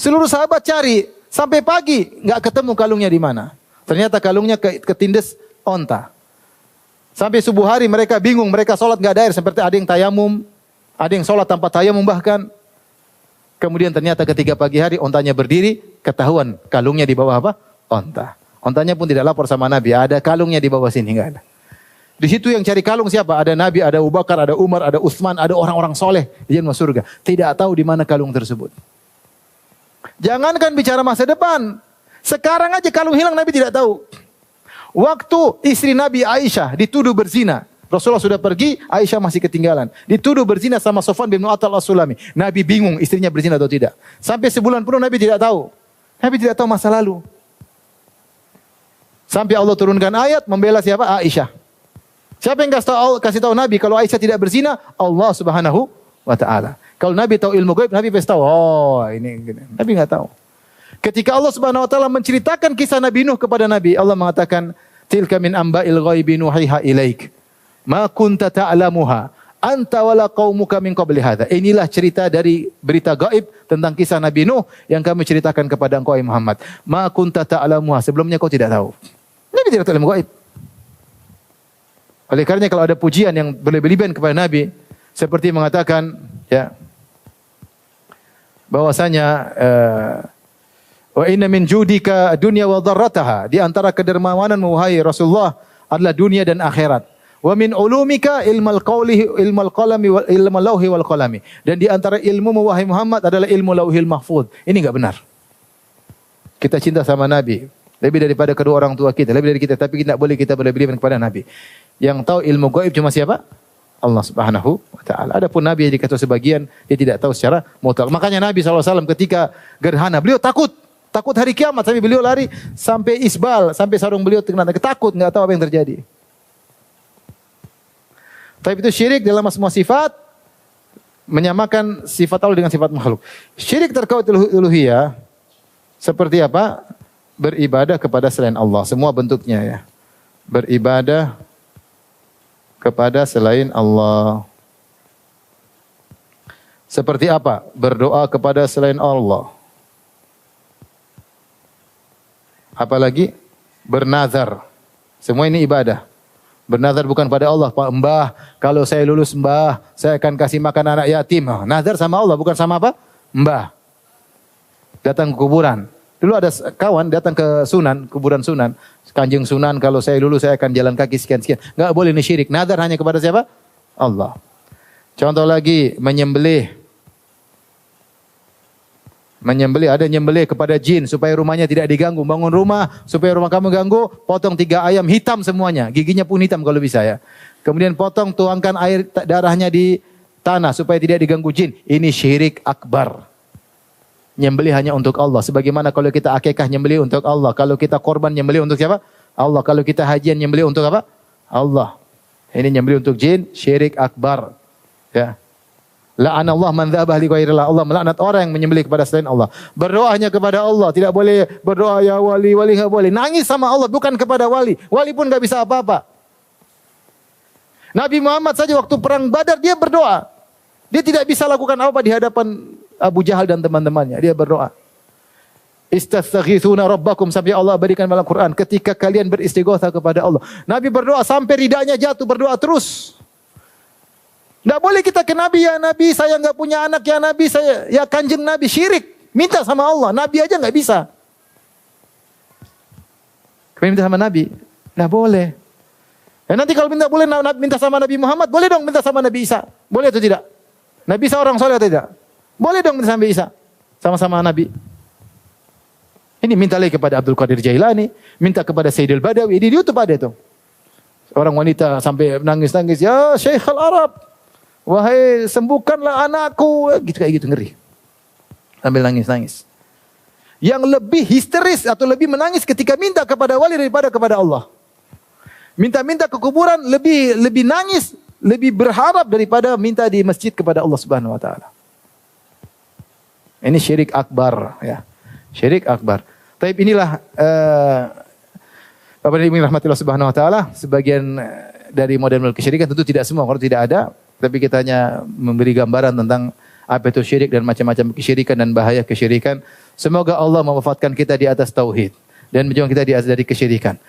Seluruh sahabat cari sampai pagi enggak ketemu kalungnya di mana. Ternyata kalungnya ketindes onta. Sampai subuh hari mereka bingung, mereka sholat enggak ada air, seperti ada yang tayamum, ada yang sholat tanpa tayamum bahkan. Kemudian ternyata ketika pagi hari ontanya berdiri, ketahuan kalungnya di bawah apa? Onta. Ontanya pun tidak lapor sama Nabi, ada kalungnya di bawah sini, enggak ada. Di situ yang cari kalung siapa? Ada Nabi, ada Abu Bakar, ada Umar, ada Utsman, ada orang-orang soleh di jannah surga. Tidak tahu di mana kalung tersebut. Jangankan bicara masa depan, sekarang aja kalung hilang Nabi tidak tahu. Waktu istri Nabi Aisyah dituduh berzina, Rasulullah sudah pergi, Aisyah masih ketinggalan. Dituduh berzina sama Sofwan bin Mu'attal As-Sulami. Nabi bingung istrinya berzina atau tidak. Sampai sebulan penuh Nabi tidak tahu. Nabi tidak tahu masa lalu. Sampai Allah turunkan ayat membela siapa? Aisyah. Siapa yang kasih tahu Nabi kalau Aisyah tidak berzina? Allah Subhanahu wa taala. Kalau Nabi tahu ilmu gaib, Nabi pasti tahu. Oh, ini gini. Nabi enggak tahu. Ketika Allah Subhanahu wa taala menceritakan kisah Nabi Nuh kepada Nabi, Allah mengatakan, "Tilka min amba'il ghaibi nuhiha ilaik. Ma kunta ta'lamuha anta wala qaumuka min qabli hadza." Inilah cerita dari berita gaib tentang kisah Nabi Nuh yang kami ceritakan kepada engkau Muhammad. Ma kunta ta'lamuha, sebelumnya kau tidak tahu. Nabi tidak tahu ilmu gaib. Oleh karenanya kalau ada pujian yang berlebihan kepada Nabi, seperti mengatakan ya bahwasanya wa inna min judika dunya wa dharrataha, di antara kedermawananmu wahai Rasulullah adalah dunia dan akhirat. Wa min ulumika ilmal qalami wal ilmal lauhi wal qalami, dan di antara ilmu wahai Muhammad adalah ilmu lauhil mahfuz. Ini enggak benar. Kita cinta sama Nabi lebih daripada kedua orang tua kita, lebih dari kita, tapi tidak boleh kita berlebihan kepada Nabi. Yang tahu ilmu gaib cuma siapa? Allah Subhanahu wa taala. Adapun Nabi yang dikatakan sebagian, dia tidak tahu secara mutlak. Makanya Nabi SAW ketika gerhana, beliau takut hari kiamat, sampai beliau lari sampai isbal, sampai sarung beliau kena takut, enggak tahu apa yang terjadi. Tapi itu syirik dalam semua sifat, menyamakan sifat Allah dengan sifat makhluk. Syirik terkait uluhiyah seperti apa? beribadah kepada selain Allah, semua bentuknya ya. Beribadah kepada selain Allah. Seperti apa? Berdoa kepada selain Allah. Apalagi bernazar. Semua ini ibadah. Bernazar bukan pada Allah, Pak Mbah, kalau saya lulus Mbah, saya akan kasih makan anak yatim. Nazar sama Allah, bukan sama apa? Mbah. Datang ke kuburan. Dulu ada kawan datang ke Sunan, kuburan Sunan. Kanjeng Sunan, kalau saya lulus saya akan jalan kaki sekian-sekian. Enggak boleh ini syirik. Nazar hanya kepada siapa? Allah. Contoh lagi, menyembelih. Menyembelih, ada nyembelih kepada jin supaya rumahnya tidak diganggu. Bangun rumah supaya rumah kamu ganggu, potong 3 ayam hitam semuanya. Giginya pun hitam kalau bisa ya. Kemudian potong, tuangkan air darahnya di tanah supaya tidak diganggu jin. Ini syirik akbar. Nyembelih hanya untuk Allah. Sebagaimana kalau kita akikah nyembelih untuk Allah. Kalau kita korban nyembelih untuk siapa? Allah. Kalau kita hajian nyembelih untuk apa? Allah. Ini nyembelih untuk jin, syirik akbar. Ya. La'anallah man dzabah li ghairillah. Allah melaknat orang yang menyembelih kepada selain Allah. Berdoa hanya kepada Allah. Tidak boleh berdoa ya wali, wali enggak boleh. Nangis sama Allah bukan kepada wali. Wali pun enggak bisa apa-apa. Nabi Muhammad saja waktu perang Badar dia berdoa. Dia tidak bisa lakukan apa di hadapan Abu Jahal dan teman-temannya. Dia berdoa. Istaghithuna rabbakum, sampai Allah berikan dalam Quran, ketika kalian beristighatsah kepada Allah. Nabi berdoa sampai ridanya jatuh, berdoa terus. Tidak boleh kita ke Nabi, ya Nabi saya enggak punya anak, ya Nabi saya, ya kanjeng Nabi, syirik. Minta sama Allah, Nabi aja enggak bisa. Kami minta sama Nabi, tidak boleh. Ya nanti kalau minta boleh minta sama Nabi Muhammad, boleh dong minta sama Nabi Isa. Boleh atau tidak? Nabi Isa orang soleh atau tidak? Boleh dong minta sama Isa. Sama-sama Nabi. Ini minta lagi kepada Abdul Qadir Jailani, minta kepada Sayyidul Badawi. Di YouTube ada itu. Orang wanita sampai nangis-nangis, ya Syekh Al-Arab, wahai sembuhkanlah anakku. Gitu kayak gitu, ngeri. Sambil nangis-nangis. Yang lebih histeris atau lebih menangis ketika minta kepada wali daripada kepada Allah. Minta-minta ke kuburan lebih nangis, lebih berharap daripada minta di masjid kepada Allah Subhanahu wa taala. Ini syirik akbar ya. Syirik akbar. Tapi inilah Bapak Ibu yang rahmati Allah Subhanahu wa taala, sebagian dari model kesyirikan, tentu tidak semua, kalau tidak ada, tapi kita hanya memberi gambaran tentang apa itu syirik dan macam-macam kesyirikan dan bahaya kesyirikan. Semoga Allah mewafatkan kita di atas tauhid dan menjauhkan kita dari kesyirikan.